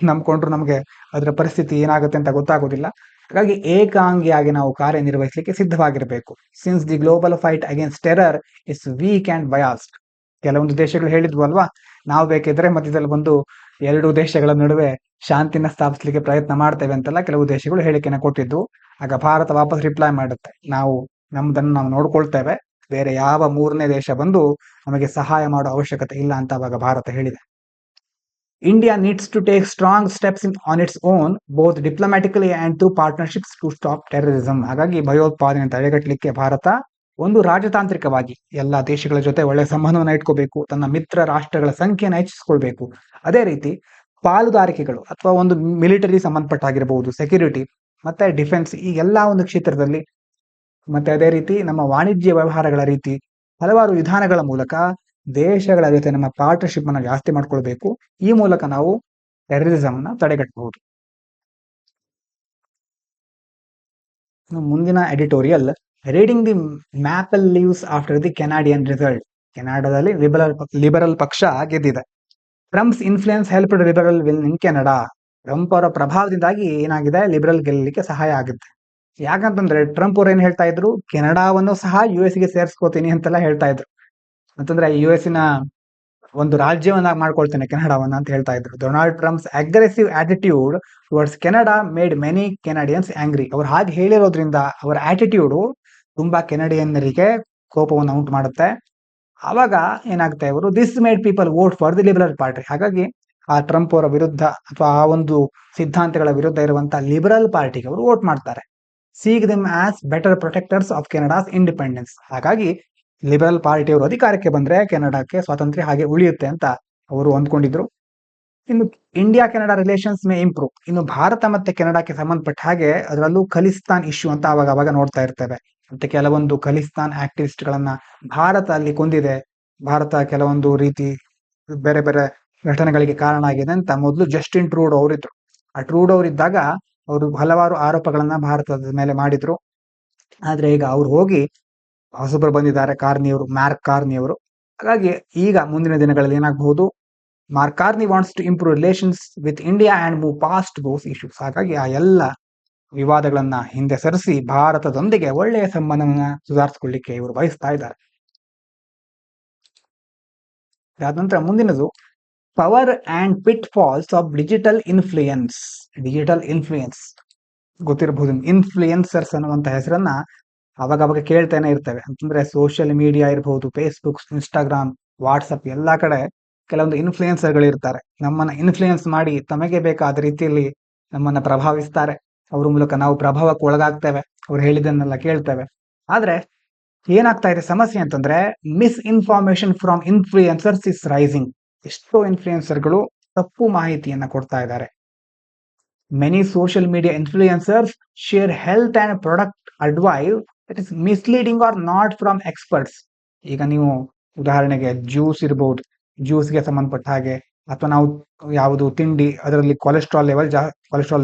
ನಂಬ್ಕೊಂಡ್ರು ನಮಗೆ ಅದರ ಪರಿಸ್ಥಿತಿ ಏನಾಗುತ್ತೆ ಅಂತ ಗೊತ್ತಾಗೋದಿಲ್ಲ. ಹಾಗಾಗಿ ಏಕಾಂಗಿಯಾಗಿ ನಾವು ಕಾರ್ಯನಿರ್ವಹಿಸಲಿಕ್ಕೆ ಸಿದ್ಧವಾಗಿರಬೇಕು. Since the global fight against terror is weak and biased. ಕೆಲವೊಂದು ದೇಶಗಳು ಹೇಳಿದ್ವು ಅಲ್ವಾ, ನಾವು ಬೇಕಿದ್ರೆ ಮಧ್ಯದಲ್ಲಿ ಬಂದು ಎರಡು ದೇಶಗಳ ನಡುವೆ ಶಾಂತಿನ ಸ್ಥಾಪಿಸಲಿಕ್ಕೆ ಪ್ರಯತ್ನ ಮಾಡ್ತೇವೆ ಅಂತೆಲ್ಲ ಕೆಲವು ದೇಶಗಳು ಹೇಳಿಕೆನ ಕೊಟ್ಟಿದ್ದು. ಆಗ ಭಾರತ ವಾಪಸ್ ರಿಪ್ಲೈ ಮಾಡುತ್ತೆ, ನಮ್ದನ್ನು ನಾವು ನೋಡ್ಕೊಳ್ತೇವೆ, ಬೇರೆ ಯಾವ ಮೂರನೇ ದೇಶ ಬಂದು ನಮಗೆ ಸಹಾಯ ಮಾಡೋ ಅವಶ್ಯಕತೆ ಇಲ್ಲ ಅಂತ ಅವಾಗ ಭಾರತ ಹೇಳಿದೆ. India needs to take strong steps on its own both diplomatically and through partnerships to stop terrorism. ಹಾಗಾಗಿ ಭಯೋತ್ಪಾದನೆ ತಡೆಗಟ್ಟಲಿಕ್ಕೆ ಭಾರತ ಒಂದು ರಾಜತಾಂತ್ರಿಕವಾಗಿ ಎಲ್ಲ ದೇಶಗಳ ಜೊತೆ ಒಳ್ಳೆ ಸಂಬಂಧವನ್ನು ಇಟ್ಕೋಬೇಕು, ತನ್ನ ಮಿತ್ರ ರಾಷ್ಟ್ರಗಳ ಸಂಖ್ಯೆಯನ್ನು ಹೆಚ್ಚಿಸ್ಕೊಳ್ಬೇಕು. ಅದೇ ರೀತಿ ಪಾಲುದಾರಿಕೆಗಳು ಅಥವಾ ಒಂದು ಮಿಲಿಟರಿ ಸಂಬಂಧಪಟ್ಟಾಗಿರಬಹುದು, ಸೆಕ್ಯೂರಿಟಿ ಮತ್ತೆ ಡಿಫೆನ್ಸ್, ಈ ಎಲ್ಲ ಒಂದು ಕ್ಷೇತ್ರದಲ್ಲಿ, ಮತ್ತೆ ಅದೇ ರೀತಿ ನಮ್ಮ ವಾಣಿಜ್ಯ ವ್ಯವಹಾರಗಳ ರೀತಿ ಹಲವಾರು ವಿಧಾನಗಳ ಮೂಲಕ ದೇಶಗಳ ಜೊತೆ ನಮ್ಮ ಪಾರ್ಟ್ನರ್ಶಿಪ್ ಅನ್ನು ಜಾಸ್ತಿ ಮಾಡ್ಕೊಳ್ಬೇಕು. ಈ ಮೂಲಕ ನಾವು ಟೆರರಿಸಂ ನ ತಡೆಗಟ್ಟಬಹುದು. ಮುಂದಿನ editorial, reading the maple leaves after the Canadian result. ಕೆನಡಾದಲ್ಲಿ ಲಿಬರಲ್ ಪಕ್ಷ ಗೆದ್ದಿದೆ. Trump's influence helped liberal win in Canada. Trump ಅವರ ಪ್ರಭಾವದಿಂದಾಗಿ ಏನಾಗಿದೆ, ಲಿಬರಲ್ ಗೆಲ್ಲಲಿಕ್ಕೆ ಸಹಾಯ ಆಗುತ್ತೆ. ಯಾಕಂತಂದ್ರೆ ಟ್ರಂಪ್ ಅವ್ರು ಏನ್ ಹೇಳ್ತಾ ಇದ್ರು, ಕೆನಡಾವನ್ನು ಸಹ US ಗೆ ಸೇರಿಸ್ಕೋತೀನಿ ಅಂತೆಲ್ಲ ಹೇಳ್ತಾ ಇದ್ರು. ಅಂತಂದ್ರೆ US ನ ಒಂದು ರಾಜ್ಯವನ್ನಾಗಿ ಮಾಡ್ಕೊಳ್ತೇನೆ ಕೆನಡಾವನ್ನ ಅಂತ ಹೇಳ್ತಾ ಇದ್ರು. Donald Trump's aggressive attitude towards Canada made many Canadians angry. ಅವ್ರು ಹಾಗೆ ಹೇಳಿರೋದ್ರಿಂದ ಅವರ ಆಟಿಟ್ಯೂಡ್ ತುಂಬಾ ಕೆನಡಿಯನ್ನರಿಗೆ ಕೋಪವನ್ನು ಉಂಟು ಮಾಡುತ್ತೆ. ಆವಾಗ ಏನಾಗುತ್ತೆ, ಅವರು this made people vote for the liberal party. ಹಾಗಾಗಿ ಆ ಟ್ರಂಪ್ ಅವರ ವಿರುದ್ಧ ಅಥವಾ ಆ ಒಂದು ಸಿದ್ಧಾಂತಗಳ ವಿರುದ್ಧ ಇರುವಂತಹ ಲಿಬರಲ್ ಪಾರ್ಟಿಗೆ ಅವರು ವೋಟ್ ಮಾಡ್ತಾರೆ. Seek them as better protectors of Canada's independence. ಹಾಗಾಗಿ ಲಿಬರಲ್ ಪಾರ್ಟಿಯವರು ಅಧಿಕಾರಕ್ಕೆ ಬಂದ್ರೆ ಕೆನಡಾಕ್ಕೆ ಸ್ವಾತಂತ್ರ್ಯ ಹಾಗೆ ಉಳಿಯುತ್ತೆ ಅಂತ ಅವರು ಅಂದ್ಕೊಂಡಿದ್ರು. ಇನ್ನು India Canada relations may improve. ಇನ್ನು ಭಾರತ ಮತ್ತೆ ಕೆನಡಾಕ್ಕೆ ಸಂಬಂಧಪಟ್ಟ ಹಾಗೆ ಅದರಲ್ಲೂ ಖಲಿಸ್ತಾನ್ ಇಶ್ಯೂ ಅಂತ ಅವಾಗ ನೋಡ್ತಾ ಇರ್ತೇವೆ. ಮತ್ತೆ ಕೆಲವೊಂದು ಖಲಿಸ್ತಾನ್ ಆಕ್ಟಿವಿಸ್ಟ್ ಗಳನ್ನ ಭಾರತ ಅಲ್ಲಿ ಕೊಂದಿದೆ, ಭಾರತ ಕೆಲವೊಂದು ರೀತಿ ಬೇರೆ ಬೇರೆ ಘಟನೆಗಳಿಗೆ ಕಾರಣ ಆಗಿದೆ ಅಂತ ಮೊದಲು ಜಸ್ಟಿನ್ ಟ್ರೂಡೋ ಅವರಿದ್ರು. ಆ ಟ್ರೂಡೋ ಅವರಿದ್ದಾಗ ಅವರು ಹಲವಾರು ಆರೋಪಗಳನ್ನ ಭಾರತದ ಮೇಲೆ ಮಾಡಿದ್ರು. ಆದ್ರೆ ಈಗ ಅವ್ರು ಹೋಗಿ ಹೊಸಬರು ಬಂದಿದ್ದಾರೆ, ಮ್ಯಾರ್ಕ್ ಕಾರ್ನಿ ಅವರು. ಹಾಗಾಗಿ ಈಗ ಮುಂದಿನ ದಿನಗಳಲ್ಲಿ ಏನಾಗಬಹುದು, Mark Carney wants to improve relations with India and move past those issues. ಹಾಗಾಗಿ ಆ ಎಲ್ಲ ವಿವಾದಗಳನ್ನ ಹಿಂದೆ ಸರಿಸಿ ಭಾರತದೊಂದಿಗೆ ಒಳ್ಳೆಯ ಸಂಬಂಧವನ್ನ ಸುಧಾರಿಸಿಕೊಳ್ಳಿಕ್ಕೆ ಇವರು ಬಯಸ್ತಾ ಇದ್ದಾರೆ. ಅದಾದ ನಂತರ ಮುಂದಿನದು, power and pitfalls of digital influence. Digital influence ಗೊತ್ತಿರಬಹುದು, ಇನ್ಫ್ಲೂಯೆನ್ಸರ್ಸ್ ಅನ್ನುವಂತ ಹೆಸರನ್ನ ಅವಾಗ ಕೇಳ್ತಾನೆ ಇರ್ತೇವೆ. ಅಂತಂದ್ರೆ ಸೋಷಿಯಲ್ ಮೀಡಿಯಾ ಇರಬಹುದು, ಫೇಸ್ಬುಕ್, ಇನ್ಸ್ಟಾಗ್ರಾಮ್, ವಾಟ್ಸಪ್, ಎಲ್ಲಾ ಕಡೆ ಕೆಲವೊಂದು ಇನ್ಫ್ಲೂಯೆನ್ಸರ್ಗಳು ಇರ್ತಾರೆ. ನಮ್ಮನ್ನ ಇನ್ಫ್ಲೂಯೆನ್ಸ್ ಮಾಡಿ ತಮಗೆ ಬೇಕಾದ ರೀತಿಯಲ್ಲಿ ನಮ್ಮನ್ನ ಪ್ರಭಾವಿಸ್ತಾರೆ. ಅವ್ರ ಮೂಲಕ ನಾವು ಪ್ರಭಾವಕ್ಕೆ ಒಳಗಾಗ್ತೇವೆ, ಅವ್ರು ಹೇಳಿದ್ದನ್ನೆಲ್ಲ ಕೇಳ್ತೇವೆ. ಆದ್ರೆ ಏನಾಗ್ತಾ ಇದೆ ಸಮಸ್ಯೆ ಅಂತಂದ್ರೆ, misinformation from influencers is rising. ಎಷ್ಟೋ ಇನ್ಫ್ಲೂಯೆನ್ಸರ್ಗಳು ತಪ್ಪು ಮಾಹಿತಿಯನ್ನ ಕೊಡ್ತಾ ಇದ್ದಾರೆ. Many social media influencers share health and product advice that is misleading or not from experts. ಈಗ ನೀವು ಉದಾಹರಣೆಗೆ ಜ್ಯೂಸ್ ಇರಬಹುದು, ಜ್ಯೂಸ್ಗೆ ಸಂಬಂಧಪಟ್ಟ ಹಾಗೆ, ಅಥವಾ ನಾವು ಯಾವುದು ತಿಂಡಿ ಅದರಲ್ಲಿ ಕೊಲೆಸ್ಟ್ರಾಲ್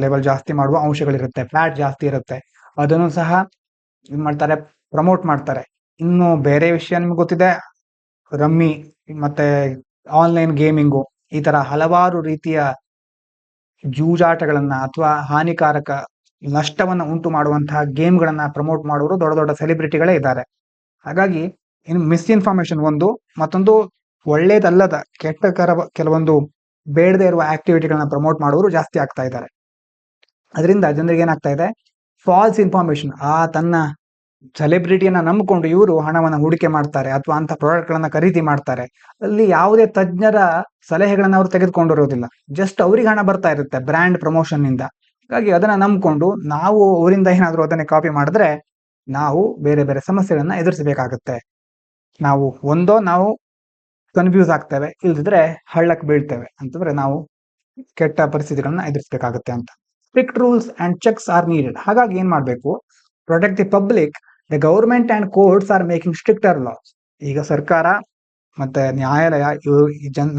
ಲೆವೆಲ್ ಜಾಸ್ತಿ ಮಾಡುವ ಅಂಶಗಳಿರುತ್ತೆ, ಫ್ಯಾಟ್ ಜಾಸ್ತಿ ಇರುತ್ತೆ, ಅದನ್ನು ಸಹ ಏನ್ ಮಾಡ್ತಾರೆ, ಪ್ರಮೋಟ್ ಮಾಡ್ತಾರೆ. ಇನ್ನು ಬೇರೆ ವಿಷಯ ನಿಮ್ಗೆ ಗೊತ್ತಿದೆ, ರಮ್ಮಿ ಮತ್ತೆ ಆನ್ಲೈನ್ ಗೇಮಿಂಗು, ಈ ತರ ಹಲವಾರು ರೀತಿಯ ಜೂಜಾಟಗಳನ್ನ ಅಥವಾ ಹಾನಿಕಾರಕ ನಷ್ಟವನ್ನ ಉಂಟು ಮಾಡುವಂತಹ ಗೇಮ್ಗಳನ್ನ ಪ್ರಮೋಟ್ ಮಾಡುವರು ದೊಡ್ಡ ದೊಡ್ಡ ಸೆಲೆಬ್ರಿಟಿಗಳೇ ಇದ್ದಾರೆ. ಹಾಗಾಗಿ ಇನ್ನು ಮಿಸ್ಇನ್ಫಾರ್ಮೇಶನ್ ಒಂದು, ಮತ್ತೊಂದು ಒಳ್ಳೇದಲ್ಲದ ಕೆಟ್ಟಕರ ಕೆಲವೊಂದು ಬೇಡದೇ ಇರುವ ಆಕ್ಟಿವಿಟಿಗಳನ್ನ ಪ್ರಮೋಟ್ ಮಾಡುವರು ಜಾಸ್ತಿ ಆಗ್ತಾ ಇದ್ದಾರೆ. ಅದರಿಂದ ಜನರಿಗೆ ಏನಾಗ್ತಾ ಇದೆ, ಫಾಲ್ಸ್ ಇನ್ಫಾರ್ಮೇಶನ್, ತನ್ನ ಸೆಲೆಬ್ರಿಟಿಯನ್ನ ನಂಬಿಕೊಂಡು ಇವರು ಹಣವನ್ನ ಹೂಡಿಕೆ ಮಾಡ್ತಾರೆ ಅಥವಾ ಅಂತ ಪ್ರಾಡಕ್ಟ್ ಗಳನ್ನ ಖರೀದಿ ಮಾಡ್ತಾರೆ. ಅಲ್ಲಿ ಯಾವುದೇ ತಜ್ಞರ ಸಲಹೆಗಳನ್ನ ಅವರು ತೆಗೆದುಕೊಂಡಿರೋದಿಲ್ಲ, ಜಸ್ಟ್ ಅವ್ರಿಗೆ ಹಣ ಬರ್ತಾ ಇರುತ್ತೆ ಬ್ರ್ಯಾಂಡ್ ಪ್ರಮೋಷನ್ ನಿಂದ. ಹಾಗಾಗಿ ಅದನ್ನ ನಂಬಿಕೊಂಡು ನಾವು ಅವರಿಂದ ಏನಾದ್ರು ಅದನ್ನೇ ಕಾಪಿ ಮಾಡಿದ್ರೆ ನಾವು ಬೇರೆ ಬೇರೆ ಸಮಸ್ಯೆಗಳನ್ನ ಎದುರಿಸಬೇಕಾಗುತ್ತೆ. ನಾವು ಕನ್ಫ್ಯೂಸ್ ಆಗ್ತೇವೆ, ಇಲ್ದಿದ್ರೆ ಹಳ್ಳಕ್ಕೆ ಬೀಳ್ತೇವೆ, ಅಂತಂದ್ರೆ ನಾವು ಕೆಟ್ಟ ಪರಿಸ್ಥಿತಿಗಳನ್ನ ಎದುರಿಸಬೇಕಾಗುತ್ತೆ ಅಂತ. Strict rules and checks are needed. ಹಾಗಾಗಿ ಏನ್ ಮಾಡ್ಬೇಕು, protect the public, the government and courts are making stricter laws. ಈಗ ಸರ್ಕಾರ ಮತ್ತೆ ನ್ಯಾಯಾಲಯ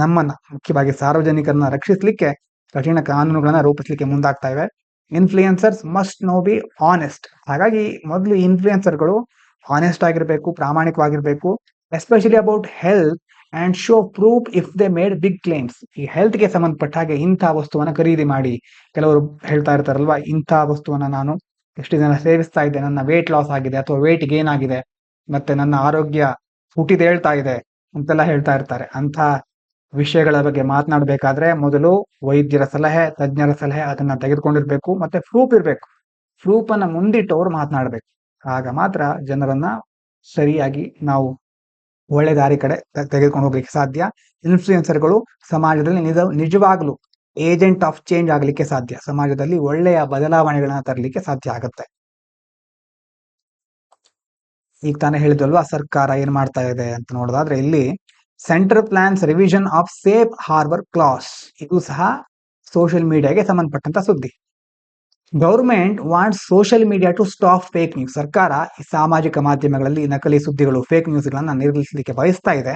ನಮ್ಮನ್ನ ಮುಖ್ಯವಾಗಿ ಸಾರ್ವಜನಿಕರನ್ನ ರಕ್ಷಿಸಲಿಕ್ಕೆ ಕಠಿಣ ಕಾನೂನುಗಳನ್ನ ರೂಪಿಸಲಿಕ್ಕೆ ಮುಂದಾಗ್ತಾ ಇವೆ. Influencers must now be honest. ಹಾಗಾಗಿ ಮೊದಲು ಇನ್ಫ್ಲೂಯೆನ್ಸರ್ಗಳು ಆನೆಸ್ಟ್ ಆಗಿರ್ಬೇಕು, ಪ್ರಾಮಾಣಿಕವಾಗಿರ್ಬೇಕು, especially about health and show proof if they made big claims. ಈ ಹೆಲ್ತ್ ಗೆ ಸಂಬಂಧಪಟ್ಟ ಹಾಗೆ ಇಂಥ ವಸ್ತುವನ್ನ ಖರೀದಿ ಮಾಡಿ, ಕೆಲವರು ಹೇಳ್ತಾ ಇರ್ತಾರಲ್ವಾ, ಇಂಥ ವಸ್ತುವನ್ನ ನಾನು ಎಷ್ಟು ದಿನ ಸೇವಿಸ್ತಾ ಇದ್ದೆ, ನನ್ನ ವೇಟ್ ಲಾಸ್ ಆಗಿದೆ ಅಥವಾ ವೇಟ್ ಗೇನ್ ಆಗಿದೆ, ಮತ್ತೆ ನನ್ನ ಆರೋಗ್ಯ ಹುಟ್ಟಿದೇಳ್ತಾ ಇದೆ ಅಂತೆಲ್ಲ ಹೇಳ್ತಾ ಇರ್ತಾರೆ. ಅಂತ ವಿಷಯಗಳ ಬಗ್ಗೆ ಮಾತನಾಡಬೇಕಾದ್ರೆ ಮೊದಲು ವೈದ್ಯರ ಸಲಹೆ, ತಜ್ಞರ ಸಲಹೆ ಅದನ್ನ ತೆಗೆದುಕೊಂಡಿರ್ಬೇಕು. ಮತ್ತೆ ಪ್ರೂಫ್ ಇರಬೇಕು. ಪ್ರೂಫ್ ಅನ್ನ ಮುಂದಿಟ್ಟು ಅವ್ರು ಮಾತನಾಡಬೇಕು. ಆಗ ಮಾತ್ರ ಜನರನ್ನ ಸರಿಯಾಗಿ ನಾವು ಒಳ್ಳೆ ದಾರಿ ಕಡೆ ತೆಗೆದುಕೊಂಡು ಹೋಗ್ಲಿಕ್ಕೆ ಸಾಧ್ಯ. ಇನ್ಫ್ಲೂಯೆನ್ಸರ್ಗಳು ಸಮಾಜದಲ್ಲಿ ನಿಜವಾಗ್ಲೂ ಏಜೆಂಟ್ ಆಫ್ ಚೇಂಜ್ ಆಗಲಿಕ್ಕೆ ಸಾಧ್ಯ. ಸಮಾಜದಲ್ಲಿ ಒಳ್ಳೆಯ ಬದಲಾವಣೆಗಳನ್ನ ತರಲಿಕ್ಕೆ ಸಾಧ್ಯ ಆಗುತ್ತೆ. ಈಗ ತಾನೇ ಹೇಳಿದ್ವಲ್ವಾ ಸರ್ಕಾರ ಏನ್ ಮಾಡ್ತಾ ಇದೆ ಅಂತ ನೋಡೋದಾದ್ರೆ, ಇಲ್ಲಿ central plans revision of safe harbour clause, ಇದು ಸಹ ಸೋಷಿಯಲ್ ಮೀಡಿಯಾಗೆ ಸಂಬಂಧಪಟ್ಟಂತ ಸುದ್ದಿ. Government wants social media to stop fake news. ಸರ್ಕಾರ ಈ ಸಾಮಾಜಿಕ ಮಾಧ್ಯಮಗಳಲ್ಲಿ ನಕಲಿ ಸುದ್ದಿಗಳು, ಫೇಕ್ ನ್ಯೂಸ್ ಗಳನ್ನ ನಿರ್ವಹಿಸಲಿಕ್ಕೆ ಬಯಸ್ತಾ ಇದೆ.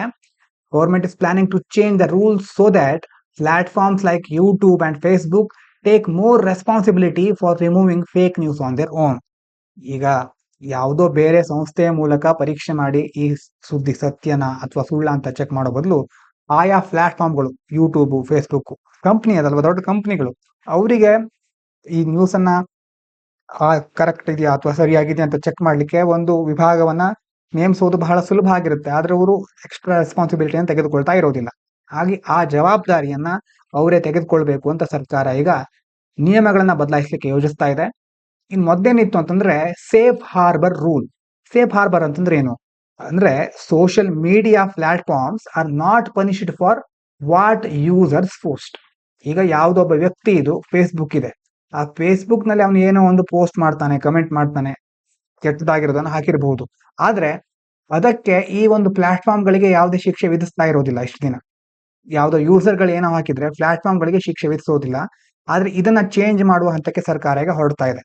Government is planning to change the rules so that platforms like YouTube and Facebook take more responsibility for removing fake news on their own. ಈಗ ಯಾವುದೋ ಬೇರೆ ಸಂಸ್ಥೆಯ ಮೂಲಕ ಪರೀಕ್ಷೆ ಮಾಡಿ ಈ ಸುದ್ದಿ ಸತ್ಯನ ಅಥವಾ ಸುಳ್ಳ ಅಂತ ಚೆಕ್ ಮಾಡೋ ಬದಲು ಆಯಾ ಪ್ಲಾಟ್ಫಾರ್ಮ್ಗಳು, ಯೂಟ್ಯೂಬ್, ಫೇಸ್ಬುಕ್ ಕಂಪ್ನಿ ಅದಲ್ವಾ, ದೊಡ್ಡ ಕಂಪ್ನಿಗಳು, ಅವರಿಗೆ ಈ ನ್ಯೂಸ್ ಅನ್ನ ಕರೆಕ್ಟ್ ಇದೆಯಾ ಅಥವಾ ಸರಿಯಾಗಿದೆಯಾ ಅಂತ ಚೆಕ್ ಮಾಡ್ಲಿಕ್ಕೆ ಒಂದು ವಿಭಾಗವನ್ನ ನೇಮಿಸೋದು ಬಹಳ ಸುಲಭ ಆಗಿರುತ್ತೆ. ಆದ್ರೆ ಅವರು ಎಕ್ಸ್ಟ್ರಾ ರೆಸ್ಪಾನ್ಸಿಬಿಲಿಟಿಯನ್ನು ತೆಗೆದುಕೊಳ್ತಾ ಇರೋದಿಲ್ಲ. ಹಾಗೆ ಆ ಜವಾಬ್ದಾರಿಯನ್ನ ಅವರೇ ತೆಗೆದುಕೊಳ್ಬೇಕು ಅಂತ ಸರ್ಕಾರ ಈಗ ನಿಯಮಗಳನ್ನ ಬದಲಾಯಿಸಲಿಕ್ಕೆ ಯೋಜಿಸ್ತಾ ಇದೆ. ಇನ್ ಮೊದಲೇನಿತ್ತು ಅಂತಂದ್ರೆ safe harbour rule. Safe harbour ಅಂತಂದ್ರೆ ಏನು ಅಂದ್ರೆ, social media platforms are not punished for what users post. ಈಗ ಯಾವುದೊಬ್ಬ ವ್ಯಕ್ತಿ, ಇದು ಫೇಸ್ಬುಕ್ ಇದೆ, ಆ ಫೇಸ್ಬುಕ್ ನಲ್ಲಿ ಅವನು ಏನೋ ಒಂದು ಪೋಸ್ಟ್ ಮಾಡ್ತಾನೆ, ಕಮೆಂಟ್ ಮಾಡ್ತಾನೆ, ಕೆಟ್ಟದಾಗಿರೋದನ್ನ ಹಾಕಿರಬಹುದು. ಆದ್ರೆ ಅದಕ್ಕೆ ಈ ಒಂದು ಪ್ಲಾಟ್ಫಾರ್ಮ್ ಗಳಿಗೆ ಯಾವುದೇ ಶಿಕ್ಷೆ ವಿಧಿಸ್ತಾ ಇರೋದಿಲ್ಲ. ಇಷ್ಟು ದಿನ ಯಾವುದೋ ಯೂಸರ್ ಗಳು ಏನೋ ಹಾಕಿದ್ರೆ ಪ್ಲಾಟ್ಫಾರ್ಮ್ ಗಳಿಗೆ ಶಿಕ್ಷೆ ವಿಧಿಸೋದಿಲ್ಲ. ಆದ್ರೆ ಇದನ್ನ ಚೇಂಜ್ ಮಾಡುವ ಹಂತಕ್ಕೆ ಸರ್ಕಾರ ಈಗ ಹೊರಡ್ತಾ ಇದೆ.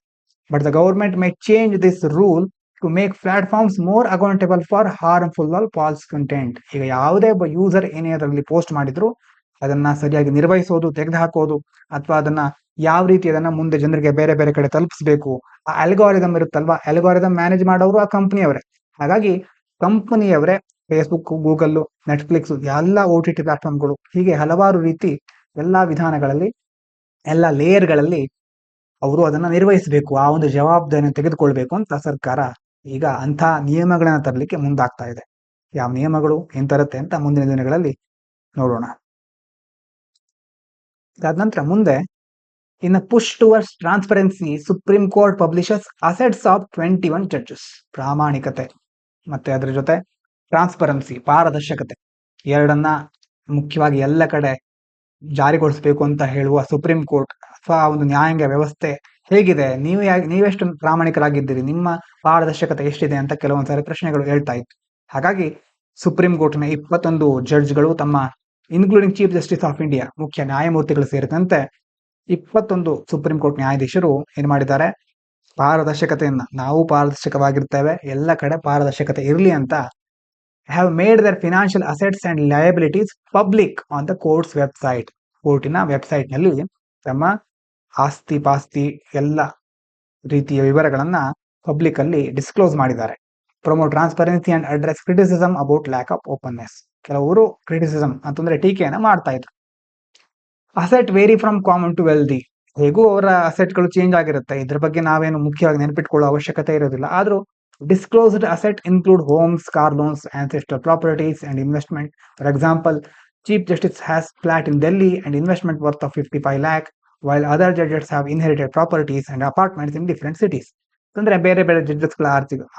But the government may change this rule to make platforms more accountable for harmful or false content. ಈಗ ಯಾವುದೇ ಒಬ್ಬ ಯೂಸರ್ ಏನೇ ಅದರಲ್ಲಿ ಪೋಸ್ಟ್ ಮಾಡಿದ್ರು ಅದನ್ನ ಸರಿಯಾಗಿ ನಿರ್ವಹಿಸೋದು, ತೆಗೆದುಹಾಕೋದು, ಅಥವಾ ಅದನ್ನ ಯಾವ ರೀತಿ ಅದನ್ನ ಮುಂದೆ ಜನರಿಗೆ ಬೇರೆ ಬೇರೆ ಕಡೆ ತಲುಪಿಸಬೇಕು, ಆ ಅಲ್ಗಾರಿದಮ್ ಇರುತ್ತಲ್ವಾ, ಅಲ್ಗಾರಿದಮ್ ಮ್ಯಾನೇಜ್ ಮಾಡೋರು ಆ ಕಂಪನಿಯವರೇ. ಹಾಗಾಗಿ ಕಂಪನಿಯವರೇ ಫೇಸ್ಬುಕ್, ಗೂಗಲ್, ನೆಟ್ಫ್ಲಿಕ್ಸ್, ಎಲ್ಲ OTT ಪ್ಲಾಟ್ಫಾರ್ಮ್ಗಳು, ಹೀಗೆ ಹಲವಾರು ರೀತಿ ಎಲ್ಲಾ ವಿಧಾನಗಳಲ್ಲಿ, ಎಲ್ಲ ಲೇಯರ್ಗಳಲ್ಲಿ ಅವರು ಅದನ್ನ ನಿರ್ವಹಿಸಬೇಕು, ಆ ಒಂದು ಜವಾಬ್ದಾರಿಯನ್ನು ತೆಗೆದುಕೊಳ್ಬೇಕು ಅಂತ ಸರ್ಕಾರ ಈಗ ಅಂಥ ನಿಯಮಗಳನ್ನ ತರಲಿಕ್ಕೆ ಮುಂದಾಗ್ತಾ ಇದೆ. ಯಾವ ನಿಯಮಗಳು ಏನ್ ತರುತ್ತೆ ಅಂತ ಮುಂದಿನ ದಿನಗಳಲ್ಲಿ ನೋಡೋಣ. ಅದಾದ ನಂತರ ಮುಂದೆ, in push towards transparency, Supreme Court publishes assets of 21 judges. ಪ್ರಾಮಾಣಿಕತೆ ಮತ್ತೆ ಅದರ ಜೊತೆ ಟ್ರಾನ್ಸ್ಪರೆನ್ಸಿ, ಪಾರದರ್ಶಕತೆ, ಎರಡನ್ನ ಮುಖ್ಯವಾಗಿ ಎಲ್ಲ ಕಡೆ ಜಾರಿಗೊಳಿಸಬೇಕು ಅಂತ ಹೇಳುವ ಸುಪ್ರೀಂ ಕೋರ್ಟ್ ಅಥವಾ ಒಂದು ನ್ಯಾಯಾಂಗ ವ್ಯವಸ್ಥೆ ಹೇಗಿದೆ, ನೀವೆಷ್ಟು ಪ್ರಾಮಾಣಿಕರಾಗಿದ್ದೀರಿ, ನಿಮ್ಮ ಪಾರದರ್ಶಕತೆ ಎಷ್ಟಿದೆ ಅಂತ ಕೆಲವೊಂದ್ಸಾರಿ ಪ್ರಶ್ನೆಗಳು ಹೇಳ್ತಾ ಇತ್ತು. ಹಾಗಾಗಿ ಸುಪ್ರೀಂ ಕೋರ್ಟ್ನ 21 ಜಡ್ಜ್ಗಳು ತಮ್ಮ, including chief justice of India, ಮುಖ್ಯ ನ್ಯಾಯಮೂರ್ತಿಗಳು ಸೇರಿದಂತೆ 21 ಸುಪ್ರೀಂ ಕೋರ್ಟ್ ನ್ಯಾಯಾಧೀಶರು ಏನ್ ಮಾಡಿದ್ದಾರೆ, ಪಾರದರ್ಶಕತೆಯನ್ನ, ನಾವು ಪಾರದರ್ಶಕವಾಗಿರ್ತೇವೆ, ಎಲ್ಲ ಕಡೆ ಪಾರದರ್ಶಕತೆ ಇರಲಿ ಅಂತ have made their financial assets and liabilities public on the court's website. ಕೋರ್ಟಿನ ವೆಬ್ಸೈಟ್ ನಲ್ಲಿ ತಮ್ಮ ಆಸ್ತಿ ಪಾಸ್ತಿ ಎಲ್ಲ ರೀತಿಯ ವಿವರಗಳನ್ನ ಪಬ್ಲಿಕ್ ಅಲ್ಲಿ ಡಿಸ್ಕ್ಲೋಸ್ ಮಾಡಿದ್ದಾರೆ. Promote transparency and address criticism about lack of openness. ಕೆಲವರು ಕ್ರಿಟಿಸಿಸಮ್ ಅಂತಂದ್ರೆ ಟೀಕೆಯನ್ನ ಮಾಡ್ತಾ ಇದ್ರು. Asset vary from common to wealthy. ಹೇಗೂ ಅವರ ಅಸೆಟ್ಗಳು ಚೇಂಜ್ ಆಗಿರುತ್ತೆ, ಇದ್ರ ಬಗ್ಗೆ ನಾವೇನು ಮುಖ್ಯವಾಗಿ ನೆನಪಿಟ್ಕೊಳ್ಳೋ ಅವಶ್ಯಕತೆ ಇರೋದಿಲ್ಲ. ಆದ್ರೂ disclosed asset include homes, car loans, ancestral properties and investment. For example, Chief Justice has flat in Delhi and investment worth of 55 lakh, while other judges have inherited properties and apartments in different cities. ಅಂದ್ರೆ ಬೇರೆ ಬೇರೆ ಜಡ್ಜಸ್ಗಳ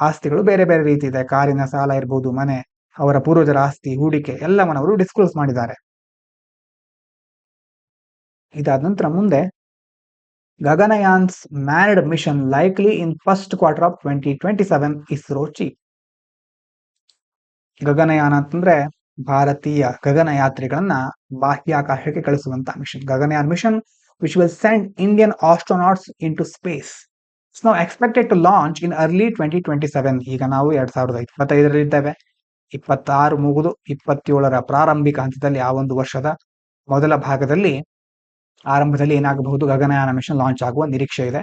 ಆಸ್ತಿಗಳು ಬೇರೆ ಬೇರೆ ರೀತಿ ಇದೆ. ಕಾರಿನ ಸಾಲ ಇರ್ಬೋದು, ಮನೆ, ಅವರ ಪೂರ್ವಜರ ಆಸ್ತಿ, ಹೂಡಿಕೆ ಎಲ್ಲವನ್ನ ಅವರು ಡಿಸ್ಕ್ಲೋಸ್ ಮಾಡಿದ್ದಾರೆ. ಇದಾದ ನಂತರ ಮುಂದೆ, Gaganyaan's manned mission likely in first quarter of 2027, ISRO chief. Gaganyaan ಅಂತಂದ್ರೆ ಭಾರತೀಯ ಗಗನಯಾತ್ರಿಗಳನ್ನ ಬಾಹ್ಯಾಕಾಶಕ್ಕೆ ಕಳಿಸುವಂತ mission. Gaganyaan mission which will send Indian astronauts into space. It's now expected to launch in early 2027. ಈಗ ನಾವು 2025 ಇದ್ದೇವೆ. 26 ಮುಗಿದು 27ರ ಪ್ರಾರಂಭಿಕ ಹಂತದಲ್ಲಿ, ಆ ಒಂದು ವರ್ಷದ ಮೊದಲ ಭಾಗದಲ್ಲಿ ಆರಂಭದಲ್ಲಿ ಏನಾಗಬಹುದು, ಗಗನಯಾನ ಮಿಷನ್ ಲಾಂಚ್ ಆಗುವ ನಿರೀಕ್ಷೆ ಇದೆ.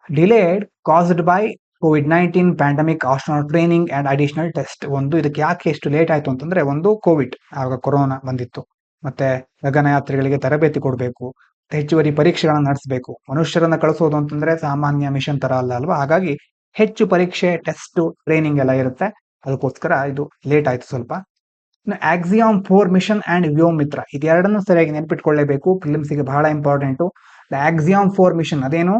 Delayed caused by COVID-19 pandemic, astronaut training and additional test. ಒಂದು ಇದಕ್ಕೆ ಯಾಕೆ ಎಷ್ಟು ಲೇಟ್ ಆಯ್ತು ಅಂತಂದ್ರೆ, ಒಂದು ಕೋವಿಡ್, ಆವಾಗ ಕೊರೋನಾ ಬಂದಿತ್ತು, ಮತ್ತೆ ಗಗನಯಾತ್ರಿಗಳಿಗೆ ತರಬೇತಿ ಕೊಡಬೇಕು, ಹೆಚ್ಚುವರಿ ಪರೀಕ್ಷೆಗಳನ್ನ ನಡೆಸಬೇಕು. ಮನುಷ್ಯರನ್ನ ಕಳಿಸೋದು ಅಂತಂದ್ರೆ ಸಾಮಾನ್ಯ ಮಿಷನ್ ತರ ಅಲ್ಲ ಅಲ್ವಾ, ಹಾಗಾಗಿ ಹೆಚ್ಚು ಪರೀಕ್ಷೆ, ಟೆಸ್ಟ್, ಟ್ರೈನಿಂಗ್ ಎಲ್ಲ ಇರುತ್ತೆ. ಅದಕ್ಕೋಸ್ಕರ ಇದು ಲೇಟ್ ಆಯ್ತು ಸ್ವಲ್ಪ. ಆಕ್ಸಿಯಾಮ್ 4 ಮಿಷನ್ ಅಂಡ್ ವ್ಯೋಮಿತ್ರ ಇದೆರಡನ್ನು ಸರಿಯಾಗಿ ನೆನಪಿಟ್ಕೊಳ್ಳೇಬೇಕು, ಪ್ರಿಲಿಮ್ಸ್ಗೆ ಬಹಳ ಇಂಪಾರ್ಟೆಂಟು. ಆಕ್ಸಿಯಾಮ್ 4 ಮಿಷನ್ ಅದೇನು,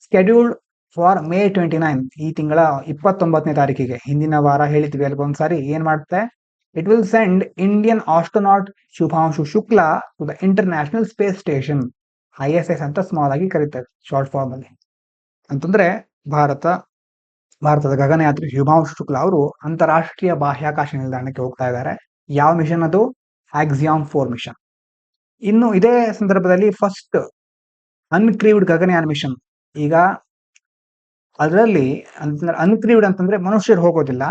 ಸ್ಕೆಡ್ಯೂಲ್ಡ್ ಫಾರ್ ಮೇ 29 ಈ ತಿಂಗಳ 29ನೇ ತಾರೀಕಿಗೆ, ಹಿಂದಿನ ವಾರ ಹೇಳಿದ್ವಿ ಅಲ್ವಾ ಒಂದ್ಸಾರಿ, ಏನ್ ಮಾಡುತ್ತೆ, it will send Indian astronaut Shubhanshu Shukla to the International Space Station, ISS ಅಂತ ಸ್ಮಾಲ್ ಆಗಿ ಕರೀತಾರೆ ಶಾರ್ಟ್ ಫಾರ್ಮ್ ಅಲ್ಲಿ. ಅಂತಂದ್ರೆ ಭಾರತದ ಗಗನಯಾತ್ರಿ ಶುಭಾಂಶು ಶುಕ್ಲಾ ಅವರು ಅಂತಾರಾಷ್ಟ್ರೀಯ ಬಾಹ್ಯಾಕಾಶ ನಿಲ್ದಾಣಕ್ಕೆ ಹೋಗ್ತಾ ಇದ್ದಾರೆ. ಯಾವ ಮಿಷನ್ ಅದು, ಆಕ್ಸಿಯಾಮ್ 4 ಮಿಷನ್. ಇನ್ನು ಇದೇ ಸಂದರ್ಭದಲ್ಲಿ ಫಸ್ಟ್ ಅನ್ಕ್ರೀವ್ಡ್ ಗಗನಯಾನ ಮಿಷನ್, ಈಗ ಅದರಲ್ಲಿ ಅನ್ಕ್ರೀವ್ಡ್ ಅಂತಂದ್ರೆ ಮನುಷ್ಯರು ಹೋಗೋದಿಲ್ಲ,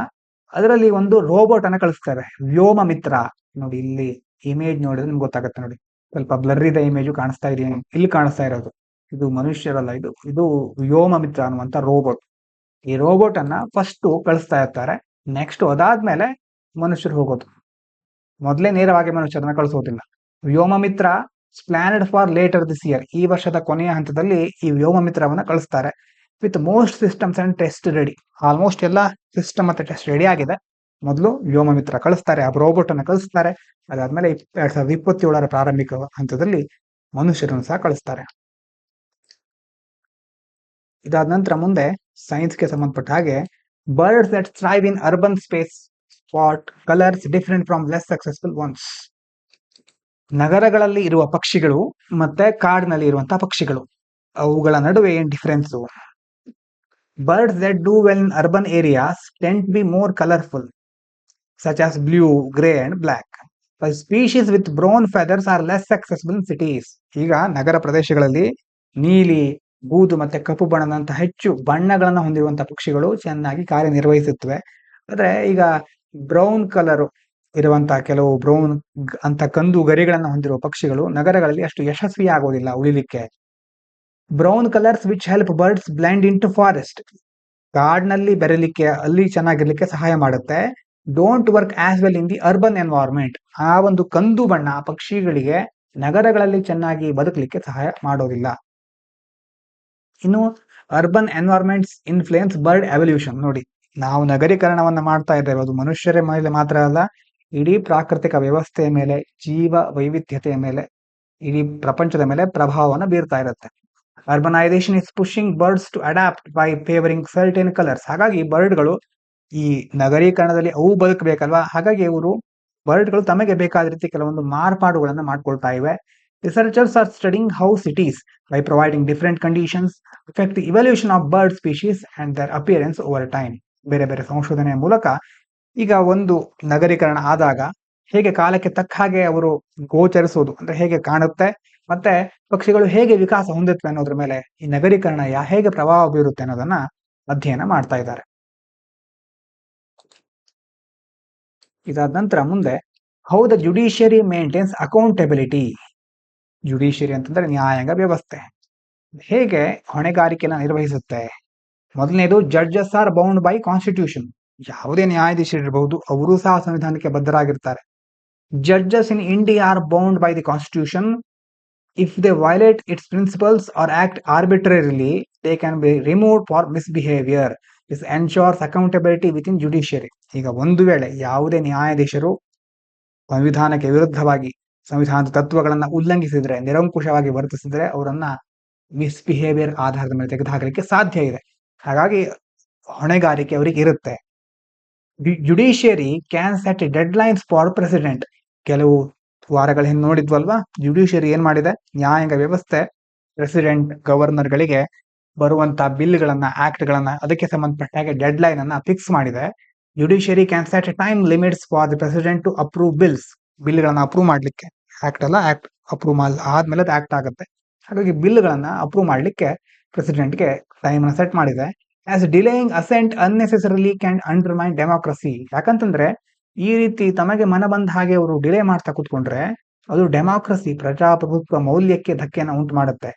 ಅದರಲ್ಲಿ ಒಂದು ರೋಬೋಟ್ ಅನ್ನ ಕಳಿಸ್ತಾರೆ, ವ್ಯೋಮ ಮಿತ್ರ. ನೋಡಿ ಇಲ್ಲಿ ಇಮೇಜ್ ನೋಡಿದ್ರೆ ನಿಮ್ಗೆ ಗೊತ್ತಾಗುತ್ತೆ ನೋಡಿ, ಸ್ವಲ್ಪ ಬ್ಲರ್ ಇದೆ ಇಮೇಜು, ಕಾಣಿಸ್ತಾ ಇದೆಯೇನು, ಇಲ್ಲಿ ಕಾಣಿಸ್ತಾ ಇರೋದು ಇದು ಮನುಷ್ಯರಲ್ಲ, ಇದು ವ್ಯೋಮ ಮಿತ್ರ ಅನ್ನುವಂತ ರೋಬೋಟ್. ಈ ರೋಬೋಟ್ ಅನ್ನ ಫಸ್ಟ್ ಕಳಿಸ್ತಾ ಇರ್ತಾರೆ, ನೆಕ್ಸ್ಟ್ ಅದಾದ್ಮೇಲೆ ಮನುಷ್ಯರು ಹೋಗೋದು, ಮೊದಲೇ ನೇರವಾಗಿ ಮನುಷ್ಯರನ್ನ ಕಳಿಸೋದಿಲ್ಲ. Vyom Mitra planned for later this year, ಈ ವರ್ಷದ ಕೊನೆಯ ಹಂತದಲ್ಲಿ ಈ ವ್ಯೋಮ ಮಿತ್ರವನ್ನ ಕಳಿಸ್ತಾರೆ, with most systems and test ready. Almost ಎಲ್ಲ ಸಿಸ್ಟಮ್ ಮತ್ತೆ ಟೆಸ್ಟ್ ರೆಡಿ ಆಗಿದೆ. ಮೊದಲು ವ್ಯೋಮ ಮಿತ್ರ ಕಳಿಸ್ತಾರೆ, ಆ ರೋಬೋಟ್ ಅನ್ನ ಕಳಿಸ್ತಾರೆ, ಅದಾದ್ಮೇಲೆ 2027ರ ಪ್ರಾರಂಭಿಕ ಹಂತದಲ್ಲಿ ಮನುಷ್ಯರನ್ನು ಸಹ ಕಳಿಸ್ತಾರೆ. ಇದಾದ ನಂತರ ಮುಂದೆ ಸೈನ್ಸ್ಗೆ ಸಂಬಂಧಪಟ್ಟ ಹಾಗೆ, birds that thrive in urban space spot colours different from less successful once. ನಗರಗಳಲ್ಲಿ ಇರುವ ಪಕ್ಷಿಗಳು ಮತ್ತೆ ಕಾಡಿನಲ್ಲಿ ಇರುವಂತಹ ಪಕ್ಷಿಗಳು, ಅವುಗಳ ನಡುವೆ ಏನ್ difference. Birds that do well in urban areas tend to be more colourful such as blue, grey and black. While species with brown feathers are less successful in cities. ಈಗ ನಗರ ಪ್ರದೇಶಗಳಲ್ಲಿ ನೀಲಿ, ಬೂದು ಮತ್ತೆ ಕಪ್ಪು ಬಣ್ಣದಂತಹ ಹೆಚ್ಚು ಬಣ್ಣಗಳನ್ನ ಹೊಂದಿರುವಂತಹ ಪಕ್ಷಿಗಳು ಚೆನ್ನಾಗಿ ಕಾರ್ಯನಿರ್ವಹಿಸುತ್ತವೆ. ಆದ್ರೆ ಈಗ ಬ್ರೌನ್ ಕಲರ್ ಇರುವಂತಹ ಕೆಲವು ಬ್ರೌನ್ ಅಂತ ಕಂದು ಗರಿಗಳನ್ನ ಹೊಂದಿರುವ ಪಕ್ಷಿಗಳು ನಗರಗಳಲ್ಲಿ ಅಷ್ಟು ಯಶಸ್ವಿ ಆಗೋದಿಲ್ಲ ಉಳಿಲಿಕ್ಕೆ. Brown colours which help birds blend into forest, ಕಾಡ್ನಲ್ಲಿ ಬೆರಲಿಕ್ಕೆ, ಅಲ್ಲಿ ಚೆನ್ನಾಗಿರ್ಲಿಕ್ಕೆ ಸಹಾಯ ಮಾಡುತ್ತೆ. Don't work as well in the urban environment, ಆ ಒಂದು ಕಂದು ಬಣ್ಣ ಪಕ್ಷಿಗಳಿಗೆ ನಗರಗಳಲ್ಲಿ ಚೆನ್ನಾಗಿ ಬದುಕಲಿಕ್ಕೆ ಸಹಾಯ ಮಾಡೋದಿಲ್ಲ. ಇನ್ನು ಅರ್ಬನ್ ಎನ್ವೈರ್ಮೆಂಟ್ಸ್ ಇನ್ಫ್ಲುಯೆನ್ಸ್ ಬರ್ಡ್ ಎವಲ್ಯೂಷನ್. ನೋಡಿ, ನಾವು ನಗರೀಕರಣವನ್ನ ಮಾಡ್ತಾ ಇದ್ದೇವೆ, ಅದು ಮನುಷ್ಯರ ಮೇಲೆ ಮಾತ್ರ ಅಲ್ಲ, ಇಡೀ ಪ್ರಾಕೃತಿಕ ವ್ಯವಸ್ಥೆಯ ಮೇಲೆ, ಜೀವ ವೈವಿಧ್ಯತೆಯ ಮೇಲೆ, ಇಡೀ ಪ್ರಪಂಚದ ಮೇಲೆ ಪ್ರಭಾವವನ್ನು ಬೀರ್ತಾ ಇರುತ್ತೆ. Urbanisation is pushing birds to adapt by favouring certain colours. ಹಾಗಾಗಿ ಬರ್ಡ್ಗಳು ಈ ನಗರೀಕರಣದಲ್ಲಿ ಅವು ಬದುಕಬೇಕಲ್ವಾ, ಹಾಗಾಗಿ ಬರ್ಡ್ಗಳು ತಮಗೆ ಬೇಕಾದ ರೀತಿ ಕೆಲವೊಂದು ಮಾರ್ಪಾಡುಗಳನ್ನ ಮಾಡ್ಕೊಳ್ತಾ ಇವೆ. Researchers are studying how cities by providing different conditions affect the evolution of bird species and their appearance over time. ಬೇರೆ ಬೇರೆ ಸಂಶೋಧನೆಯ ಮೂಲಕ ಈಗ ಒಂದು ನಗರೀಕರಣ ಆದಾಗ ಹೇಗೆ ಕಾಲಕ್ಕೆ ತಕ್ಕ ಹಾಗೆ ಅವರು ಗೋಚರಿಸೋದು ಅಂದ್ರೆ ಹೇಗೆ ಕಾಣುತ್ತೆ, ಮತ್ತೆ ಪಕ್ಷಿಗಳು ಹೇಗೆ ವಿಕಾಸ ಹೊಂದುತ್ತವೆ ಅನ್ನೋದ್ರ ಮೇಲೆ ಈ ನಗರೀಕರಣ ಹೇಗೆ ಪ್ರಭಾವ ಬೀರುತ್ತೆ ಅನ್ನೋದನ್ನ ಅಧ್ಯಯನ ಮಾಡ್ತಾ ಇದ್ದಾರೆ. ಇದಾದ ನಂತರ ಮುಂದೆ, how the judiciary maintains accountability. Judiciary ಅಂತಂದ್ರೆ ನ್ಯಾಯಾಂಗ ವ್ಯವಸ್ಥೆ ಹೇಗೆ ಹೊಣೆಗಾರಿಕೆಯನ್ನು ನಿರ್ವಹಿಸುತ್ತೆ. ಮೊದಲನೇದು, judges are bound by constitution. ಯಾವುದೇ ನ್ಯಾಯಾಧೀಶರು ಇರಬಹುದು, ಅವರು ಸಹ ಸಂವಿಧಾನಕ್ಕೆ ಬದ್ಧರಾಗಿರ್ತಾರೆ. Judges in India are bound by the constitution. If they violate its principles or act arbitrarily they can be removed for misbehaviour. This ensures accountability within judiciary. ಈಗ ಒಂದು ವೇಳೆ ಯಾವುದೇ ನ್ಯಾಯಾಧೀಶರು ಸಂವಿಧಾನಕ್ಕೆ ವಿರುದ್ಧವಾಗಿ ಸಂವಿಧಾನದ ತತ್ವಗಳನ್ನ ಉಲ್ಲಂಘಿಸಿದ್ರೆ, ನಿರಂಕುಶವಾಗಿ ವರ್ತಿಸಿದ್ರೆ, ಅವರನ್ನ ಮಿಸ್ಬಿಹೇವಿಯರ್ ಆಧಾರದ ಮೇಲೆ ತೆಗೆದುಹಾಕಲಿಕ್ಕೆ ಸಾಧ್ಯ ಇದೆ. ಹಾಗಾಗಿ ಹೊಣೆಗಾರಿಕೆ ಅವರಿಗೆ ಇರುತ್ತೆ. Judiciary can set dead lines for president. ಕೆಲವು ವಾರಗಳ ಹಿಂದೆ ನೋಡಿದ್ವಲ್ವಾ, ಜುಡಿಷಿಯರಿ ಏನ್ ಮಾಡಿದೆ, ನ್ಯಾಯಾಂಗ ವ್ಯವಸ್ಥೆ ಪ್ರೆಸಿಡೆಂಟ್, ಗವರ್ನರ್ಗಳಿಗೆ ಬರುವಂತ ಬಿಲ್ಗಳನ್ನ, ಆಕ್ಟ್ ಗಳನ್ನ, ಅದಕ್ಕೆ ಸಂಬಂಧಪಟ್ಟ ಹಾಗೆ ಡೆಡ್ ಲೈನ್ ಅನ್ನ ಫಿಕ್ಸ್ ಮಾಡಿದೆ. Judiciary can set time limits for the president to approve bills. ಬಿಲ್ಗಳನ್ನ ಅಪ್ರೂವ್ ಮಾಡ್ಲಿಕ್ಕೆ, ಆಕ್ಟ್ ಅಲ್ಲ, ಆಕ್ಟ್ ಅಪ್ರೂವ್ ಆದ್ಮೇಲೆ ಅದು ಆಕ್ಟ್ ಆಗುತ್ತೆ. ಹಾಗಾಗಿ ಬಿಲ್ಗಳನ್ನ ಅಪ್ರೂವ್ ಮಾಡ್ಲಿಕ್ಕೆ ಪ್ರೆಸಿಡೆಂಟ್ಗೆ ಟೈಮ್ ಅನ್ನ ಸೆಟ್ ಮಾಡಿದೆ. As delaying assent unnecessarily can undermine democracy. ಯಾಕಂತಂದ್ರೆ ಈ ರೀತಿ ತಮಗೆ ಮನ ಬಂದ ಹಾಗೆ ಅವರು ಡಿಲೇ ಮಾಡ್ತಾ ಕೂತ್ಕೊಂಡ್ರೆ ಅದು ಡೆಮಾಕ್ರಸಿ, ಪ್ರಜಾಪ್ರಭುತ್ವ ಮೌಲ್ಯಕ್ಕೆ ಧಕ್ಕೆಯನ್ನು ಉಂಟು ಮಾಡುತ್ತೆ.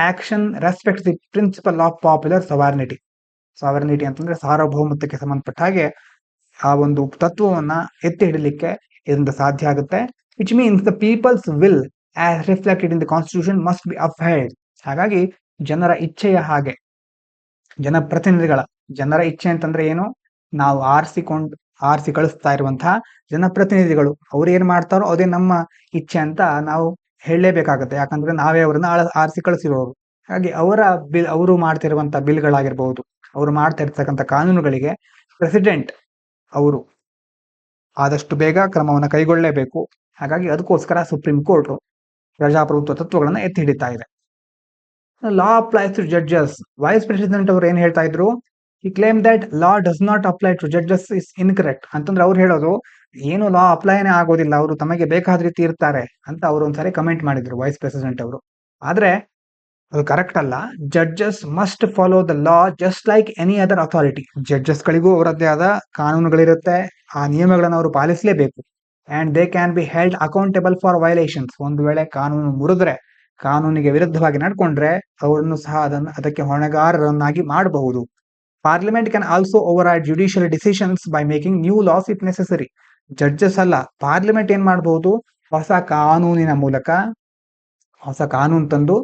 Action respect the principle of popular sovereignty. Sovereignty ಅಂತಂದ್ರೆ ಸಾರ್ವಭೌಮತ್ವಕ್ಕೆ ಸಂಬಂಧಪಟ್ಟ ಹಾಗೆ ಆ ಒಂದು ತತ್ವವನ್ನ ಎತ್ತಿ ಹಿಡಲಿಕ್ಕೆ ಇದರಿಂದ ಸಾಧ್ಯ ಆಗುತ್ತೆ. Which means the people's will as reflected in the constitution must be upheld. ಹಾಗಾಗಿ ಜನರ ಇಚ್ಛೆಯ ಹಾಗೆ, ಜನರ ಇಚ್ಛೆ ಅಂತಂದ್ರೆ ಏನು, ನಾವು ಆರಿಸಿಕೊಂಡು ಆರಿಸಿ ಕಳಿಸ್ತಾ ಇರುವಂತಹ ಜನಪ್ರತಿನಿಧಿಗಳು. ಅವ್ರು ಏನ್ ಮಾಡ್ತಾರೋ ಅದೇ ನಮ್ಮ ಇಚ್ಛೆ ಅಂತ ನಾವು ಹೇಳಲೇಬೇಕಾಗತ್ತೆ. ಯಾಕಂದ್ರೆ ನಾವೇ ಅವ್ರನ್ನ ಆರಿಸಿ ಕಳಿಸಿರೋರು. ಹಾಗೆ ಅವರು ಮಾಡ್ತಿರುವಂತ ಬಿಲ್ಗಳಾಗಿರ್ಬಹುದು, ಅವರು ಮಾಡ್ತಾ ಇರ್ತಕ್ಕಂಥ ಕಾನೂನುಗಳಿಗೆ ಪ್ರೆಸಿಡೆಂಟ್ ಅವರು ಆದಷ್ಟು ಬೇಗ ಕ್ರಮವನ್ನು ಕೈಗೊಳ್ಳಲೇಬೇಕು. ಹಾಗಾಗಿ ಅದಕ್ಕೋಸ್ಕರ ಸುಪ್ರೀಂ ಕೋರ್ಟ್ ಪ್ರಜಾಪ್ರಭುತ್ವ ತತ್ವಗಳನ್ನ ಎತ್ತಿ ಹಿಡಿತಾ ಇದೆ. Law applies to judges. Vice president ಅವರು ಏನ್ ಹೇಳ್ತಾ ಇದ್ರು, ಈ claim that law does not apply to judges is incorrect. ಅಂತಂದ್ರೆ ಅವ್ರು ಹೇಳೋದು ಏನು ಲಾ ಅಪ್ಲೈನೇ ಆಗೋದಿಲ್ಲ, ಅವರು ತಮಗೆ ಬೇಕಾದ ರೀತಿ ಇರ್ತಾರೆ ಅಂತ ಅವರು ಒಂದ್ಸರಿ ಕಮೆಂಟ್ ಮಾಡಿದ್ರು ವೈಸ್ ಪ್ರೆಸಿಡೆಂಟ್ ಅವರು. ಆದ್ರೆ ಅದು ಕರೆಕ್ಟ್ ಅಲ್ಲ. Judges must follow the law just like any other authority. Judges ಗಳಿಗೂ ಅವರದ್ದೇ ಆದ ಕಾನೂನುಗಳಿರುತ್ತೆ, ಆ ನಿಯಮಗಳನ್ನು ಅವರು ಪಾಲಿಸಲೇಬೇಕು. And they can be held accountable for violations. ಒಂದು ವೇಳೆ ಕಾನೂನು ಮುರಿದ್ರೆ, ಕಾನೂನಿಗೆ ವಿರುದ್ಧವಾಗಿ ನಡ್ಕೊಂಡ್ರೆ ಅವರನ್ನು ಸಹ ಅದಕ್ಕೆ ಹೊಣೆಗಾರರನ್ನಾಗಿ ಮಾಡಬಹುದು. Parliament can also override judicial decisions by making new laws if necessary. Judges ಅಲ್ಲ, ಪಾರ್ಲಿಮೆಂಟ್ ಏನ್ ಮಾಡಬಹುದು, ಹೊಸ ಕಾನೂನಿನ ಮೂಲಕ ಹೊಸ ಕಾನೂನು ತಂದು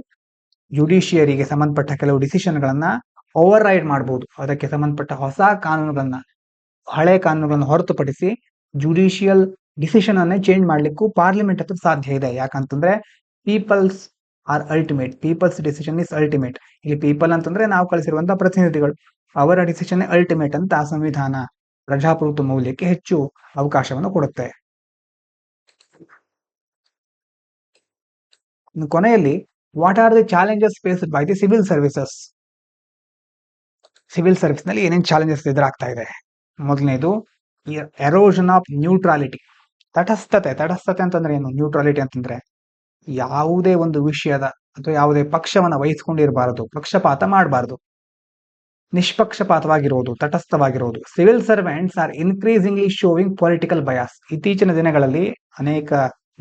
ಜುಡಿಷಿಯರಿಗೆ ಸಂಬಂಧಪಟ್ಟ ಕೆಲವು ಡಿಸಿಷನ್ಗಳನ್ನ ಓವರ್ ರೈಡ್ ಮಾಡಬಹುದು. ಅದಕ್ಕೆ ಸಂಬಂಧಪಟ್ಟ ಹೊಸ ಕಾನೂನುಗಳನ್ನ, ಹಳೆ ಕಾನೂನುಗಳನ್ನು ಹೊರತುಪಡಿಸಿ ಜುಡಿಷಿಯಲ್ ಡಿಸಿಷನ್ ಅನ್ನೇ ಚೇಂಜ್ ಮಾಡ್ಲಿಕ್ಕೂ ಪಾರ್ಲಿಮೆಂಟ್ ಹತ್ರ ಸಾಧ್ಯ ಇದೆ. ಯಾಕಂತಂದ್ರೆ people's are ultimate, people's decision is ultimate. ಇಲ್ಲಿ ಪೀಪಲ್ ಅಂತಂದ್ರೆ ನಾವು ಕಳಿಸಿರುವಂತಹ ಪ್ರತಿನಿಧಿಗಳು, ಅವರ ಡಿಸಿಷನ್ ಅಲ್ಟಿಮೇಟ್ ಅಂತ ಸಂವಿಧಾನ ಪ್ರಜಾಪ್ರಭುತ್ವ ಮೌಲ್ಯಕ್ಕೆ ಹೆಚ್ಚು ಅವಕಾಶವನ್ನು ಕೊಡುತ್ತೆ. ಕೊನೆಯಲ್ಲಿ what are the challenges faced by the civil services. Civil service ನಲ್ಲಿ ಏನೇನು ಚಾಲೆಂಜಸ್ ಎದುರಾಗ್ತಾ ಇದೆ? ಮೊದಲನೇದು ಎರೋಷನ್ ಆಫ್ ನ್ಯೂಟ್ರಾಲಿಟಿ. ತಟಸ್ಥತೆ ಅಂತಂದ್ರೆ ಏನು? ನ್ಯೂಟ್ರಾಲಿಟಿ ಅಂತಂದ್ರೆ ಯಾವುದೇ ಒಂದು ವಿಷಯದ ಅಥವಾ ಯಾವುದೇ ಪಕ್ಷವನ್ನ ವಹಿಸ್ಕೊಂಡಿರಬಾರದು, ಪಕ್ಷಪಾತ ಮಾಡಬಾರದು, ನಿಷ್ಪಕ್ಷಪಾತವಾಗಿರೋದು, ತಟಸ್ಥವಾಗಿರೋದು. Civil servants are increasingly showing political bias. ಇತ್ತೀಚಿನ ದಿನಗಳಲ್ಲಿ ಅನೇಕ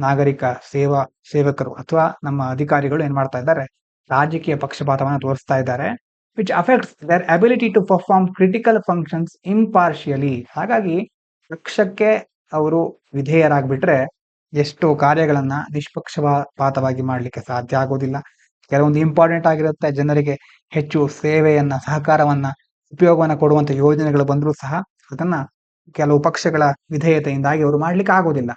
ನಾಗರಿಕ ಸೇವಕರು ಅಥವಾ ನಮ್ಮ ಅಧಿಕಾರಿಗಳು ಏನ್ ಮಾಡ್ತಾ ಇದ್ದಾರೆ, ರಾಜಕೀಯ ಪಕ್ಷಪಾತವನ್ನು ತೋರಿಸ್ತಾ ಇದ್ದಾರೆ. Which affects their ability to perform critical functions impartially. ಹಾಗಾಗಿ ಪಕ್ಷಕ್ಕೆ ಅವರು ವಿಧೇಯರಾಗ್ಬಿಟ್ರೆ ಎಷ್ಟೋ ಕಾರ್ಯಗಳನ್ನ ನಿಷ್ಪಕ್ಷಪಾತವಾಗಿ ಮಾಡ್ಲಿಕ್ಕೆ ಸಾಧ್ಯ ಆಗೋದಿಲ್ಲ. ಕೆಲವೊಂದು ಇಂಪಾರ್ಟೆಂಟ್ ಆಗಿರುತ್ತೆ, ಜನರಿಗೆ ಹೆಚ್ಚು ಸೇವೆಯನ್ನ, ಸಹಕಾರವನ್ನ, ಉಪಯೋಗವನ್ನ ಕೊಡುವಂತ ಯೋಜನೆಗಳು ಬಂದರೂ ಸಹ ಅದನ್ನ ಕೆಲವು ಪಕ್ಷಗಳ ವಿಧೇಯತೆಯಿಂದಾಗಿ ಅವರು ಮಾಡ್ಲಿಕ್ಕೆ ಆಗೋದಿಲ್ಲ.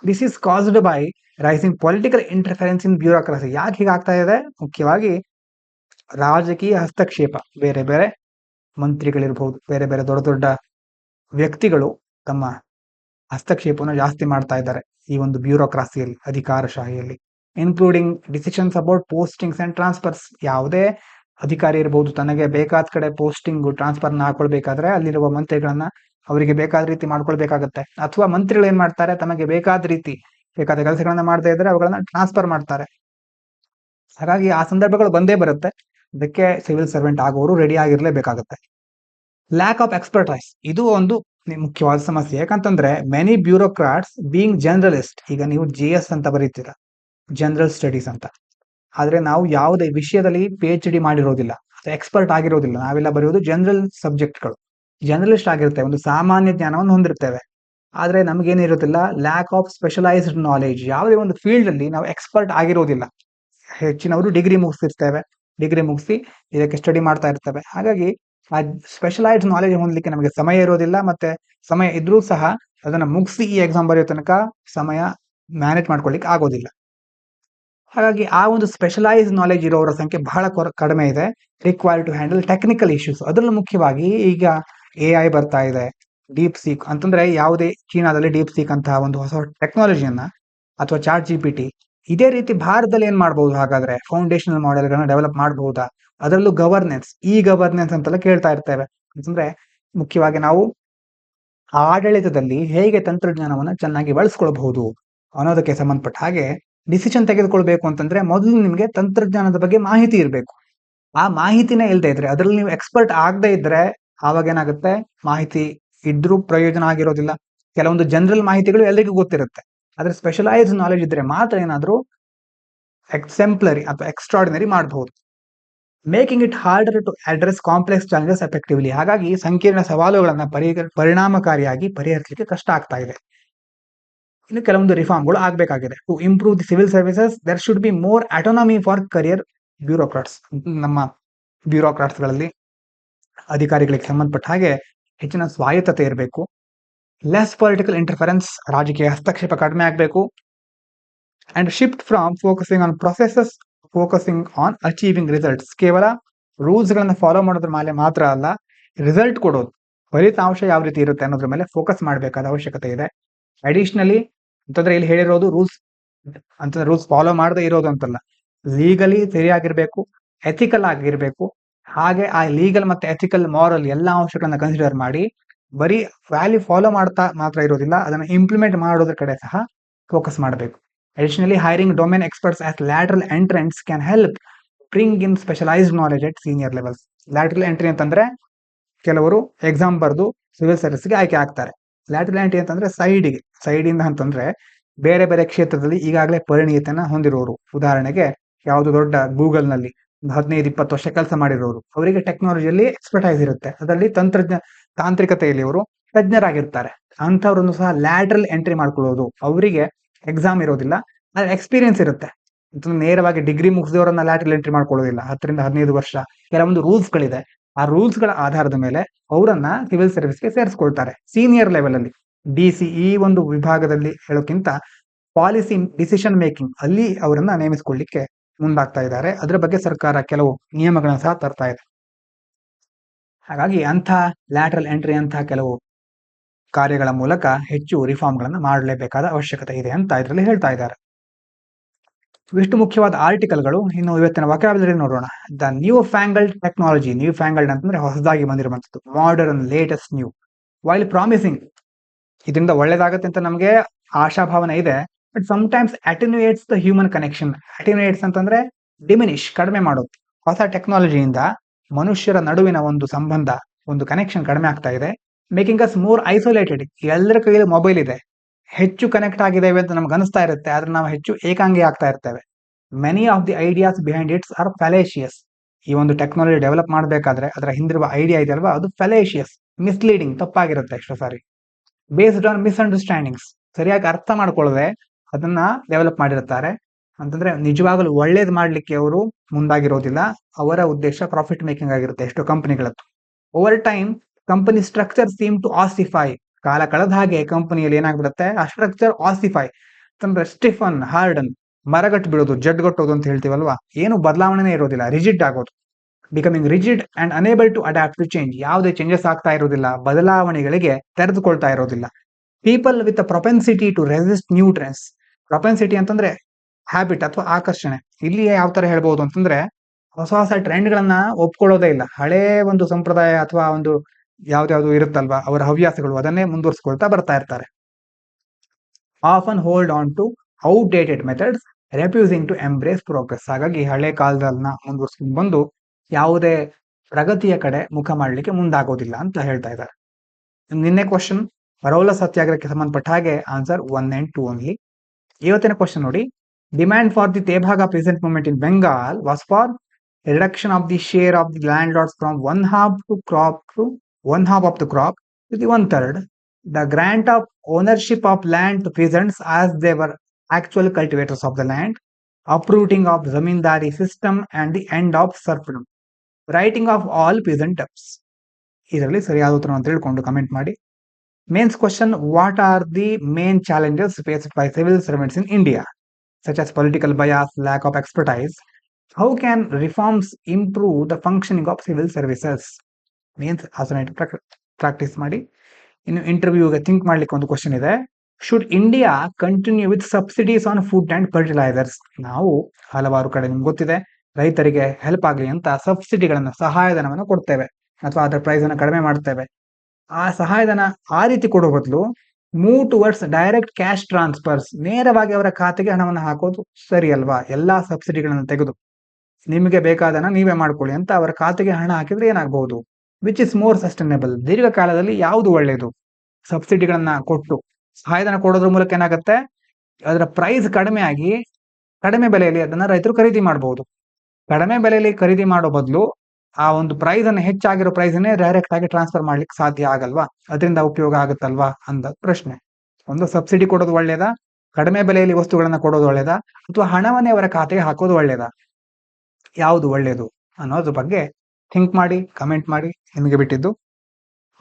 This is caused by rising political interference in bureaucracy. ಯಾಕೆ ಹೀಗಾಗ್ತಾ ಇದೆ? ಮುಖ್ಯವಾಗಿ ರಾಜಕೀಯ ಹಸ್ತಕ್ಷೇಪ. ಬೇರೆ ಬೇರೆ ಮಂತ್ರಿಗಳಿರ್ಬಹುದು, ಬೇರೆ ಬೇರೆ ದೊಡ್ಡ ದೊಡ್ಡ ವ್ಯಕ್ತಿಗಳು ತಮ್ಮ ಹಸ್ತಕ್ಷೇಪವನ್ನು ಜಾಸ್ತಿ ಮಾಡ್ತಾ ಇದ್ದಾರೆ ಈ ಒಂದು ಬ್ಯೂರೋಕ್ರಾಸಿಯಲ್ಲಿ, ಅಧಿಕಾರಶಾಹಿಯಲ್ಲಿ. Including decisions about postings and transfers. ಯಾವುದೇ ಅಧಿಕಾರಿ ಇರಬಹುದು, ತನಗೆ ಬೇಕಾದ ಕಡೆ ಪೋಸ್ಟಿಂಗ್ ಟ್ರಾನ್ಸ್ಫರ್ನ ಹಾಕೊಳ್ಬೇಕಾದ್ರೆ ಅಲ್ಲಿರುವ ಮಂತ್ರಿಗಳನ್ನ ಅವರಿಗೆ ಬೇಕಾದ ರೀತಿ ಮಾಡ್ಕೊಳ್ಬೇಕಾಗತ್ತೆ. ಅಥವಾ ಮಂತ್ರಿಗಳು ಏನ್ ಮಾಡ್ತಾರೆ, ತಮಗೆ ಬೇಕಾದ ರೀತಿ ಬೇಕಾದ ಕೆಲಸಗಳನ್ನ ಮಾಡದೇ ಇದ್ರೆ ಅವುಗಳನ್ನ ಟ್ರಾನ್ಸ್ಫರ್ ಮಾಡ್ತಾರೆ. ಹಾಗಾಗಿ ಆ ಸಂದರ್ಭಗಳು ಬಂದೇ ಬರುತ್ತೆ. ಅದಕ್ಕೆ ಸಿವಿಲ್ ಸರ್ವೆಂಟ್ ಆಗೋರು ರೆಡಿ ಆಗಿರ್ಲೇಬೇಕಾಗತ್ತೆ. ಲ್ಯಾಕ್ ಆಫ್ ಎಕ್ಸ್ಪರ್ಟೈಸ್, ಇದು ಒಂದು ಮುಖ್ಯವಾದ ಸಮಸ್ಯೆ. ಯಾಕಂತಂದ್ರೆ ಮೆನಿ ಬ್ಯೂರೋಕ್ರಾಟ್ಸ್ ಬೀಯಿಂಗ್ ಜನರಲಿಸ್ಟ್. ಈಗ ನೀವು GS ಅಂತ ಬರೀತೀರಾ, ಜನರಲ್ ಸ್ಟಡೀಸ್ ಅಂತ. ಆದ್ರೆ ನಾವು ಯಾವುದೇ ವಿಷಯದಲ್ಲಿ PhD ಮಾಡಿರೋದಿಲ್ಲ, ಎಕ್ಸ್ಪರ್ಟ್ ಆಗಿರೋದಿಲ್ಲ. ನಾವೆಲ್ಲ ಬರೆಯೋದು ಜನರಲ್ ಸಬ್ಜೆಕ್ಟ್ಗಳು, ಜನರಲಿಸ್ಟ್ ಆಗಿರ್ತೇವೆ, ಒಂದು ಸಾಮಾನ್ಯ ಜ್ಞಾನವನ್ನು ಹೊಂದಿರ್ತೇವೆ. ಆದ್ರೆ ನಮಗೇನಿರೋದಿಲ್ಲ, ಲ್ಯಾಕ್ ಆಫ್ ಸ್ಪೆಷಲೈಸ್ಡ್ ನಾಲೆಜ್. ಯಾವುದೇ ಒಂದು ಫೀಲ್ಡ್ ಅಲ್ಲಿ ನಾವು ಎಕ್ಸ್ಪರ್ಟ್ ಆಗಿರೋದಿಲ್ಲ. ಹೆಚ್ಚಿನವರು ಡಿಗ್ರಿ ಮುಗಿಸಿರ್ತೇವೆ, ಡಿಗ್ರಿ ಮುಗಿಸಿ ಇದಕ್ಕೆ ಸ್ಟಡಿ ಮಾಡ್ತಾ ಇರ್ತೇವೆ. ಹಾಗಾಗಿ ಆ ಸ್ಪೆಷಲೈಸ್ಡ್ ನಾಲೆಜ್ ಹೊಂದಲಿಕ್ಕೆ ನಮಗೆ ಸಮಯ ಇರೋದಿಲ್ಲ. ಮತ್ತೆ ಸಮಯ ಇದ್ರೂ ಸಹ ಅದನ್ನ ಮುಗಿಸಿ ಈ ಎಕ್ಸಾಮ್ ಬರೆಯೋ ತನಕ ಸಮಯ ಮ್ಯಾನೇಜ್ ಮಾಡ್ಕೊಳ್ಳಿಕ್ಕೆ ಆಗೋದಿಲ್ಲ. ಹಾಗಾಗಿ ಆ ಒಂದು ಸ್ಪೆಷಲೈಸ್ಡ್ ನಾಲೆಜ್ ಇರೋರ ಸಂಖ್ಯೆ ಬಹಳ ಕಡಿಮೆ ಇದೆ. Required to handle technical issues. ಅದರಲ್ಲೂ ಮುಖ್ಯವಾಗಿ ಈಗ AI ಬರ್ತಾ ಇದೆ, ಡೀಪ್ ಸೀಕ್ ಅಂತಂದ್ರೆ ಯಾವುದೇ ಚೀನಾದಲ್ಲಿ ಡೀಪ್ ಸೀಕ್ ಅಂತ ಒಂದು ಹೊಸ ಟೆಕ್ನಾಲಜಿಯನ್ನ, ಅಥವಾ ChatGPT. ಇದೇ ರೀತಿ ಭಾರತದಲ್ಲಿ ಏನ್ ಮಾಡಬಹುದು? ಹಾಗಾದ್ರೆ ಫೌಂಡೇಶನಲ್ ಮಾಡೆಲ್ಗಳನ್ನ ಡೆವಲಪ್ ಮಾಡಬಹುದಾ? ಅದರಲ್ಲೂ ಗವರ್ನೆನ್ಸ್, ಗವರ್ನೆನ್ಸ್ ಅಂತೆಲ್ಲ ಕೇಳ್ತಾ ಇರ್ತೇವೆ. ಅಂತಂದ್ರೆ ಮುಖ್ಯವಾಗಿ ನಾವು ಆಡಳಿತದಲ್ಲಿ ಹೇಗೆ ತಂತ್ರಜ್ಞಾನವನ್ನ ಚೆನ್ನಾಗಿ ಬಳಸ್ಕೊಳ್ಬಹುದು ಅನ್ನೋದಕ್ಕೆ ಸಂಬಂಧಪಟ್ಟ ಹಾಗೆ ಡಿಸಿಷನ್ ತೆಗೆದುಕೊಳ್ಬೇಕು ಅಂತಂದ್ರೆ ಮೊದಲು ನಿಮ್ಗೆ ತಂತ್ರಜ್ಞಾನದ ಬಗ್ಗೆ ಮಾಹಿತಿ ಇರಬೇಕು. ಆ ಮಾಹಿತಿನೇ ಇಲ್ಲದೆ ಇದ್ರೆ, ಅದರಲ್ಲಿ ನೀವು ಎಕ್ಸ್ಪರ್ಟ್ ಆಗದೆ ಇದ್ರೆ ಆವಾಗ ಏನಾಗುತ್ತೆ, ಮಾಹಿತಿ ಇದ್ರೂ ಪ್ರಯೋಜನ ಆಗಿರೋದಿಲ್ಲ. ಕೆಲವೊಂದು ಜನರಲ್ ಮಾಹಿತಿಗಳು ಎಲ್ಲರಿಗೂ ಗೊತ್ತಿರುತ್ತೆ, ಆದ್ರೆ ಸ್ಪೆಷಲೈಸ್ಡ್ ನಾಲೆಜ್ ಇದ್ರೆ ಮಾತ್ರ ಏನಾದ್ರೂ ಎಕ್ಸೆಂಪ್ಲರಿ ಅಥವಾ ಎಕ್ಸ್ಟ್ರಾರ್ಡಿನರಿ ಮಾಡಬಹುದು. Making it harder to address complex challenges effectively. ಹಾಗಾಗಿ ಸಂಕೀರ್ಣ ಸವಾಲುಗಳನ್ನ ಪರಿಣಾಮಕಾರಿಯಾಗಿ ಪರಿಹರಿಸಲಿಕ್ಕೆ ಕಷ್ಟ ಆಗ್ತಾ ಇದೆ. ಇನ್ನು ಕೆಲವೊಂದು ರಿಫಾರ್ಮ್ಗಳು ಆಗಬೇಕಾಗಿದೆ. To improve the civil services there should be more autonomy for career bureaucrats. ನಮ್ಮ ಬ್ಯೂರೋಕ್ರಾಟ್ಸ್ಗಳಲ್ಲಿ, ಅಧಿಕಾರಿಗಳಿಗೆ ಸಂಬಂಧಪಟ್ಟ ಹಾಗೆ ಹೆಚ್ಚಿನ ಸ್ವಾಯತ್ತತೆ ಇರಬೇಕು. ಲೆಸ್ ಪೊಲಿಟಿಕಲ್ ಇಂಟರ್ಫರೆನ್ಸ್, ರಾಜಕೀಯ ಹಸ್ತಕ್ಷೇಪ ಕಡಿಮೆ ಆಗಬೇಕು. And shift from focusing on processes focusing on achieving results. ಕೇವಲ ರೂಲ್ಸ್ ಗಳನ್ನ ಫಾಲೋ ಮಾಡೋದ್ರ ಮೇಲೆ ಮಾತ್ರ ಅಲ್ಲ, ರಿಸಲ್ಟ್ ಕೊಡೋದು, ಫಲಿತಾಂಶ ಯಾವ ರೀತಿ ಇರುತ್ತೆ ಅನ್ನೋದ್ರ ಮೇಲೆ ಫೋಕಸ್ ಮಾಡಬೇಕಾದ ಅವಶ್ಯಕತೆ ಇದೆ. ಅಡಿಷನಲಿ ಅಂತಂದ್ರೆ ಇಲ್ಲಿ ಹೇಳಿರೋದು ರೂಲ್ಸ್ ಅಂತಂದ್ರೆ ರೂಲ್ಸ್ ಫಾಲೋ ಮಾಡದೇ ಇರೋದು ಅಂತಲ್ಲ, ಲೀಗಲಿ ಸರಿಯಾಗಿರ್ಬೇಕು, ಎಥಿಕಲ್ ಆಗಿರ್ಬೇಕು. ಹಾಗೆ ಆ ಲೀಗಲ್ ಮತ್ತೆ ಎಥಿಕಲ್ ಮಾರಲ್ ಎಲ್ಲಾ ಅಂಶಗಳನ್ನ ಕನ್ಸಿಡರ್ ಮಾಡಿ ಬರೀ ವ್ಯಾಲ್ಯೂ ಫಾಲೋ ಮಾಡ್ತಾ ಮಾತ್ರ ಇರೋದಿಲ್ಲ, ಅದನ್ನ ಇಂಪ್ಲಿಮೆಂಟ್ ಮಾಡೋದ್ರ ಕಡೆ ಸಹ ಫೋಕಸ್ ಮಾಡಬೇಕು. Additionally hiring domain experts as lateral entrants can help bring in specialised knowledge at senior levels. Lateral entry ಅಂತಂದ್ರೆ ಕೆಲವರು ಎಕ್ಸಾಮ್ ಬರೆದು ಸಿವಿಲ್ ಸರ್ವಿಸ್ಗೆ ಆಯ್ಕೆ ಆಗ್ತಾರೆ. ಲ್ಯಾಟರಲ್ ಎಂಟ್ರಿ ಅಂತಂದ್ರೆ ಸೈಡಿಂದ ಅಂತಂದ್ರೆ ಬೇರೆ ಬೇರೆ ಕ್ಷೇತ್ರದಲ್ಲಿ ಈಗಾಗಲೇ ಪರಿಣಿತಿಯನ್ನ ಹೊಂದಿರೋರು. ಉದಾಹರಣೆಗೆ ಯಾವುದು ದೊಡ್ಡ ಗೂಗಲ್ ನಲ್ಲಿ 15-20 ವರ್ಷ ಕೆಲಸ ಮಾಡಿರೋರು, ಅವರಿಗೆ ಟೆಕ್ನಾಲಜಿಯಲ್ಲಿ ಎಕ್ಸ್ಪರ್ಟೈಸ್ ಇರುತ್ತೆ, ಅದರಲ್ಲಿ ತಾಂತ್ರಿಕತೆಯಲ್ಲಿ ಅವರು ತಜ್ಞರಾಗಿರ್ತಾರೆ. ಅಂಥವ್ರನ್ನು ಸಹ ಲ್ಯಾಟರಲ್ ಎಂಟ್ರಿ ಮಾಡ್ಕೊಳ್ಳೋದು. ಅವರಿಗೆ ಎಕ್ಸಾಮ್ ಇರೋದಿಲ್ಲ, ಆದ್ರೆ ಎಕ್ಸ್ಪೀರಿಯನ್ಸ್ ಇರುತ್ತೆ. ನೇರವಾಗಿ ಡಿಗ್ರಿ ಮುಗಿಸಿದವರನ್ನ ಲ್ಯಾಟರಲ್ ಎಂಟ್ರಿ ಮಾಡ್ಕೊಳ್ಳೋದಿಲ್ಲ. 10-15 ವರ್ಷ ಕೆಲವೊಂದು ರೂಲ್ಸ್ ಗಳಿದೆ, ಆ ರೂಲ್ಸ್ ಗಳ ಆಧಾರದ ಮೇಲೆ ಅವರನ್ನ ಸಿವಿಲ್ ಸರ್ವಿಸ್ಗೆ ಸೇರಿಸ್ಕೊಳ್ತಾರೆ. ಸೀನಿಯರ್ ಲೆವೆಲ್ ಅಲ್ಲಿ DC ಈ ಒಂದು ವಿಭಾಗದಲ್ಲಿ ಹೇಳೋಕ್ಕಿಂತ ಪಾಲಿಸಿ ಡಿಸಿಷನ್ ಮೇಕಿಂಗ್ ಅಲ್ಲಿ ಅವರನ್ನ ನೇಮಿಸಿಕೊಳ್ಳಿಕ್ಕೆ ಮುಂದಾಗ್ತಾ ಇದ್ದಾರೆ. ಅದರ ಬಗ್ಗೆ ಸರ್ಕಾರ ಕೆಲವು ನಿಯಮಗಳನ್ನ ಸಹ ತರ್ತಾ ಇದೆ. ಹಾಗಾಗಿ ಅಂಥ ಲ್ಯಾಟರಲ್ ಎಂಟ್ರಿ ಅಂತ ಕೆಲವು ಕಾರ್ಯಗಳ ಮೂಲಕ ಹೆಚ್ಚು ರಿಫಾರ್ಮ್ಗಳನ್ನ ಮಾಡಲೇಬೇಕಾದ ಅವಶ್ಯಕತೆ ಇದೆ ಅಂತ ಇದರಲ್ಲಿ ಹೇಳ್ತಾ ಇದ್ದಾರೆ. ಇಷ್ಟು ಮುಖ್ಯವಾದ ಆರ್ಟಿಕಲ್ಗಳು. ಇನ್ನು ಇವತ್ತಿನ ವೊಕ್ಯಾಬ್ಯುಲರಿ ನೋಡೋಣ. The newfangled technology. Newfangled ಅಂತಂದ್ರೆ ಹೊಸದಾಗಿ ಬಂದಿರುವಂತದ್ದು, modern, latest, new. While promising, ಇದರಿಂದ ಒಳ್ಳೇದಾಗತ್ತೆ ಅಂತ ನಮಗೆ ಆಶಾಭಾವನೆ ಇದೆ. But sometimes attenuates the human connection. Attenuates ಅಂತಂದ್ರೆ ಡಿಮಿನಿಶ್, ಕಡಿಮೆ ಮಾಡೋದು. ಹೊಸ ಟೆಕ್ನಾಲಜಿಯಿಂದ ಮನುಷ್ಯರ ನಡುವಿನ ಒಂದು ಸಂಬಂಧ, ಒಂದು ಕನೆಕ್ಷನ್ ಕಡಿಮೆ ಆಗ್ತಾ ಇದೆ. Making us more isolated. ಎಲ್ಲರ ಕೈಯಲ್ಲಿ ಮೊಬೈಲ್ ಇದೆ, ಹೆಚ್ಚು ಕನೆಕ್ಟ್ ಆಗಿದ್ದೇವೆ ಅಂತ ನಮ್ಗೆ ಅನಿಸ್ತಾ ಇರುತ್ತೆ, ಆದ್ರೆ ನಾವು ಹೆಚ್ಚು ಏಕಾಂಗಿ ಆಗ್ತಾ ಇರ್ತೇವೆ. Many of the ideas behind its are fallacious. ಈ ಒಂದು ಟೆಕ್ನಾಲಜಿ ಡೆವಲಪ್ ಮಾಡಬೇಕಾದ್ರೆ ಅದರ ಹಿಂದಿರುವ ಐಡಿಯಾ ಇದೆ ಅಲ್ವಾ, ಅದು ಫ್ಯಾಲೇಶಿಯಸ್, ಮಿಸ್ಲೀಡಿಂಗ್, ತಪ್ಪಾಗಿರುತ್ತೆ ಎಷ್ಟೋ ಸಾರಿ. ಬೇಸ್ಡ್ ಆನ್ ಮಿಸ್ಅಂಡರ್ಸ್ಟ್ಯಾಂಡಿಂಗ್ಸ್, ಸರಿಯಾಗಿ ಅರ್ಥ ಮಾಡ್ಕೊಳ್ಳದೆ ಅದನ್ನ ಡೆವಲಪ್ ಮಾಡಿರ್ತಾರೆ. ಅಂತಂದ್ರೆ ನಿಜವಾಗಲೂ ಒಳ್ಳೇದು ಮಾಡ್ಲಿಕ್ಕೆ ಅವರು ಮುಂದಾಗಿರೋದಿಲ್ಲ. ಅವರ ಉದ್ದೇಶ ಪ್ರಾಫಿಟ್ ಮೇಕಿಂಗ್ ಆಗಿರುತ್ತೆ ಎಷ್ಟೋ ಕಂಪನಿಗಳದ್ದು. Over time company structure seem to ossify. ಕಾಲ ಕಳೆದ ಹಾಗೆ ಕಂಪನಿಯಲ್ಲಿ ಏನಾಗ್ಬಿಡುತ್ತೆ, ಆ ಸ್ಟ್ರಕ್ಚರ್ ಆಸಿಫೈ ಅಂತಂದ್ರೆ ಸ್ಟಿಫನ್, ಹಾರ್ಡನ್, ಮರಗಟ್ಟು ಬಿಡೋದು, ಜಡ್ಗಟ್ಟೋದು ಅಂತ ಹೇಳ್ತೀವಲ್ವಾ, ಏನು ಬದಲಾವಣೆನೇ ಇರೋದಿಲ್ಲ, ರಿಜಿಡ್ ಆಗೋದು. Becoming rigid and unable to adapt to change. ಯಾವುದೇ ಚೇಂಜಸ್ ಆಗ್ತಾ ಇರೋದಿಲ್ಲ, ಬದಲಾವಣೆಗಳಿಗೆ ತೆರೆದುಕೊಳ್ತಾ ಇರೋದಿಲ್ಲ. People with a propensity to resist new trends. Propensity ಅಂತಂದ್ರೆ ಹ್ಯಾಬಿಟ್ ಅಥವಾ ಆಕರ್ಷಣೆ. ಇಲ್ಲಿ ಯಾವ ತರ ಹೇಳ್ಬಹುದು ಅಂತಂದ್ರೆ ಹೊಸ ಹೊಸ ಟ್ರೆಂಡ್ ಗಳನ್ನ ಒಪ್ಕೊಳ್ಳೋದೇ ಇಲ್ಲ. ಹಳೇ ಒಂದು ಸಂಪ್ರದಾಯ ಅಥವಾ ಒಂದು ಯಾವ್ದಾವ್ದು ಇರುತ್ತಲ್ವಾ ಅವರ ಹವ್ಯಾಸಗಳು, ಅದನ್ನೇ ಮುಂದುವರಿಸ್ಕೊಳ್ತಾ ಬರ್ತಾ ಇರ್ತಾರೆ. Often hold on to outdated methods refusing to embrace progress. ಹಾಗಾಗಿ ಹಳೆ ಕಾಲದನ್ನ ಮುಂದುವರ್ಸ್ಕೊಂಡು ಬಂದು ಯಾವುದೇ ಪ್ರಗತಿಯ ಕಡೆ ಮುಖ ಮಾಡಲಿಕ್ಕೆ ಮುಂದಾಗೋದಿಲ್ಲ ಅಂತ ಹೇಳ್ತಾ ಇದ್ದಾರೆ. ನಿನ್ನೆ ಕ್ವಶನ್ ಬರೋಲ್ಲ ಸತ್ಯಾಗ್ರಹಕ್ಕೆ ಸಂಬಂಧಪಟ್ಟ ಹಾಗೆ ಆನ್ಸರ್ 1 and 2 ಓನ್ಲಿ. ಇವತ್ತಿನ ಕ್ವಶನ್ ನೋಡಿ, demand for the Tebhaga peasant movement in Bengal was for reduction of the share of the landlords from 1/2 of the crop to the 1/3. The grant of ownership of land to peasants as they were actual cultivators of the land, uprooting of zamindari system and the end of serfdom, writing of all peasant debts. ಇದರಲ್ಲಿ ಸರಿಯಾದ ಉತ್ತರವನ್ನು ತಿಳ್ಕೊಂಡು comment ಮಾಡಿ. Mains question, what are the main challenges faced by civil servants in India such as political bias, lack of expertise? How can reforms improve the functioning of civil services? Mains ಆಸನೈಟ್ practice ಮಾಡಿ. ಇನ್ನು ಇಂಟರ್ವ್ಯೂಗೆ think ಮಾಡ್ಲಿಕ್ಕೆ ಒಂದು question ಇದೆ. Should India continue with subsidies on food and fertilisers? ನಾವು ಹಲವಾರು ಕಡೆ ನಿಮ್ಗೆ ಗೊತ್ತಿದೆ, ರೈತರಿಗೆ ಹೆಲ್ಪ್ ಆಗಲಿ ಅಂತ ಸಬ್ಸಿಡಿಗಳನ್ನ, ಸಹಾಯಧನವನ್ನು ಕೊಡ್ತೇವೆ ಅಥವಾ ಅದರ ಪ್ರೈಸ್ ಅನ್ನು ಕಡಿಮೆ ಮಾಡ್ತೇವೆ. ಆ ಸಹಾಯಧನ ಆ ರೀತಿ ಕೊಡೋ ಬದಲು move towards direct cash transfers, ನೇರವಾಗಿ ಅವರ ಖಾತೆಗೆ ಹಣವನ್ನು ಹಾಕೋದು ಸರಿ ಅಲ್ವಾ? ಎಲ್ಲಾ ಸಬ್ಸಿಡಿಗಳನ್ನು ತೆಗೆದು ನಿಮಗೆ ಬೇಕಾದನ್ನ ನೀವೇ ಮಾಡ್ಕೊಳ್ಳಿ ಅಂತ ಅವರ ಖಾತೆಗೆ ಹಣ ಹಾಕಿದ್ರೆ ಏನಾಗಬಹುದು? Which is more sustainable? ದೀರ್ಘಕಾಲದಲ್ಲಿ ಯಾವುದು ಒಳ್ಳೆಯದು? ಸಬ್ಸಿಡಿಗಳನ್ನ ಕೊಟ್ಟು ಸಹಾಯಧನ ಕೊಡೋದ್ರ ಮೂಲಕ ಏನಾಗುತ್ತೆ, ಅದರ ಪ್ರೈಸ್ ಕಡಿಮೆ ಆಗಿ ಕಡಿಮೆ ಬೆಲೆಯಲ್ಲಿ ಅದನ್ನ ರೈತರು ಖರೀದಿ ಮಾಡಬಹುದು. ಕಡಿಮೆ ಬೆಲೆಯಲ್ಲಿ ಖರೀದಿ ಮಾಡೋ ಬದಲು ಆ ಒಂದು ಪ್ರೈಸ್ ಅನ್ನು, ಹೆಚ್ಚಾಗಿರೋ ಪ್ರೈಸ್ ಅನ್ನೇ ಡೈರೆಕ್ಟ್ ಆಗಿ ಟ್ರಾನ್ಸ್ಫರ್ ಮಾಡ್ಲಿಕ್ಕೆ ಸಾಧ್ಯ ಆಗಲ್ವಾ? ಅದರಿಂದ ಉಪಯೋಗ ಆಗುತ್ತಲ್ವಾ ಅಂತ ಪ್ರಶ್ನೆ. ಒಂದು ಸಬ್ಸಿಡಿ ಕೊಡೋದು ಒಳ್ಳೇದಾ, ಕಡಿಮೆ ಬೆಲೆಯಲ್ಲಿ ವಸ್ತುಗಳನ್ನ ಕೊಡೋದು ಒಳ್ಳೇದಾ, ಅಥವಾ ಹಣವನ್ನೇ ಅವರ ಖಾತೆಗೆ ಹಾಕೋದು ಒಳ್ಳೇದಾ? ಯಾವುದು ಒಳ್ಳೇದು ಅನ್ನೋದ್ರ ಬಗ್ಗೆ ಥಿಂಕ್ ಮಾಡಿ, ಕಮೆಂಟ್ ಮಾಡಿ, ನಿಮಗೆ ಬಿಟ್ಟಿದ್ದು.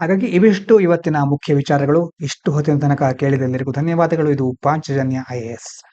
ಹಾಗಾಗಿ ಇವಿಷ್ಟು ಇವತ್ತಿನ ಮುಖ್ಯ ವಿಚಾರಗಳು. ಇಷ್ಟು ಹೊತ್ತಿನ ತನಕ ಕೇಳಿದೆಲ್ಲರಿಗೂ ಧನ್ಯವಾದಗಳು. ಇದು ಪಾಂಚಜನ್ಯ IAS.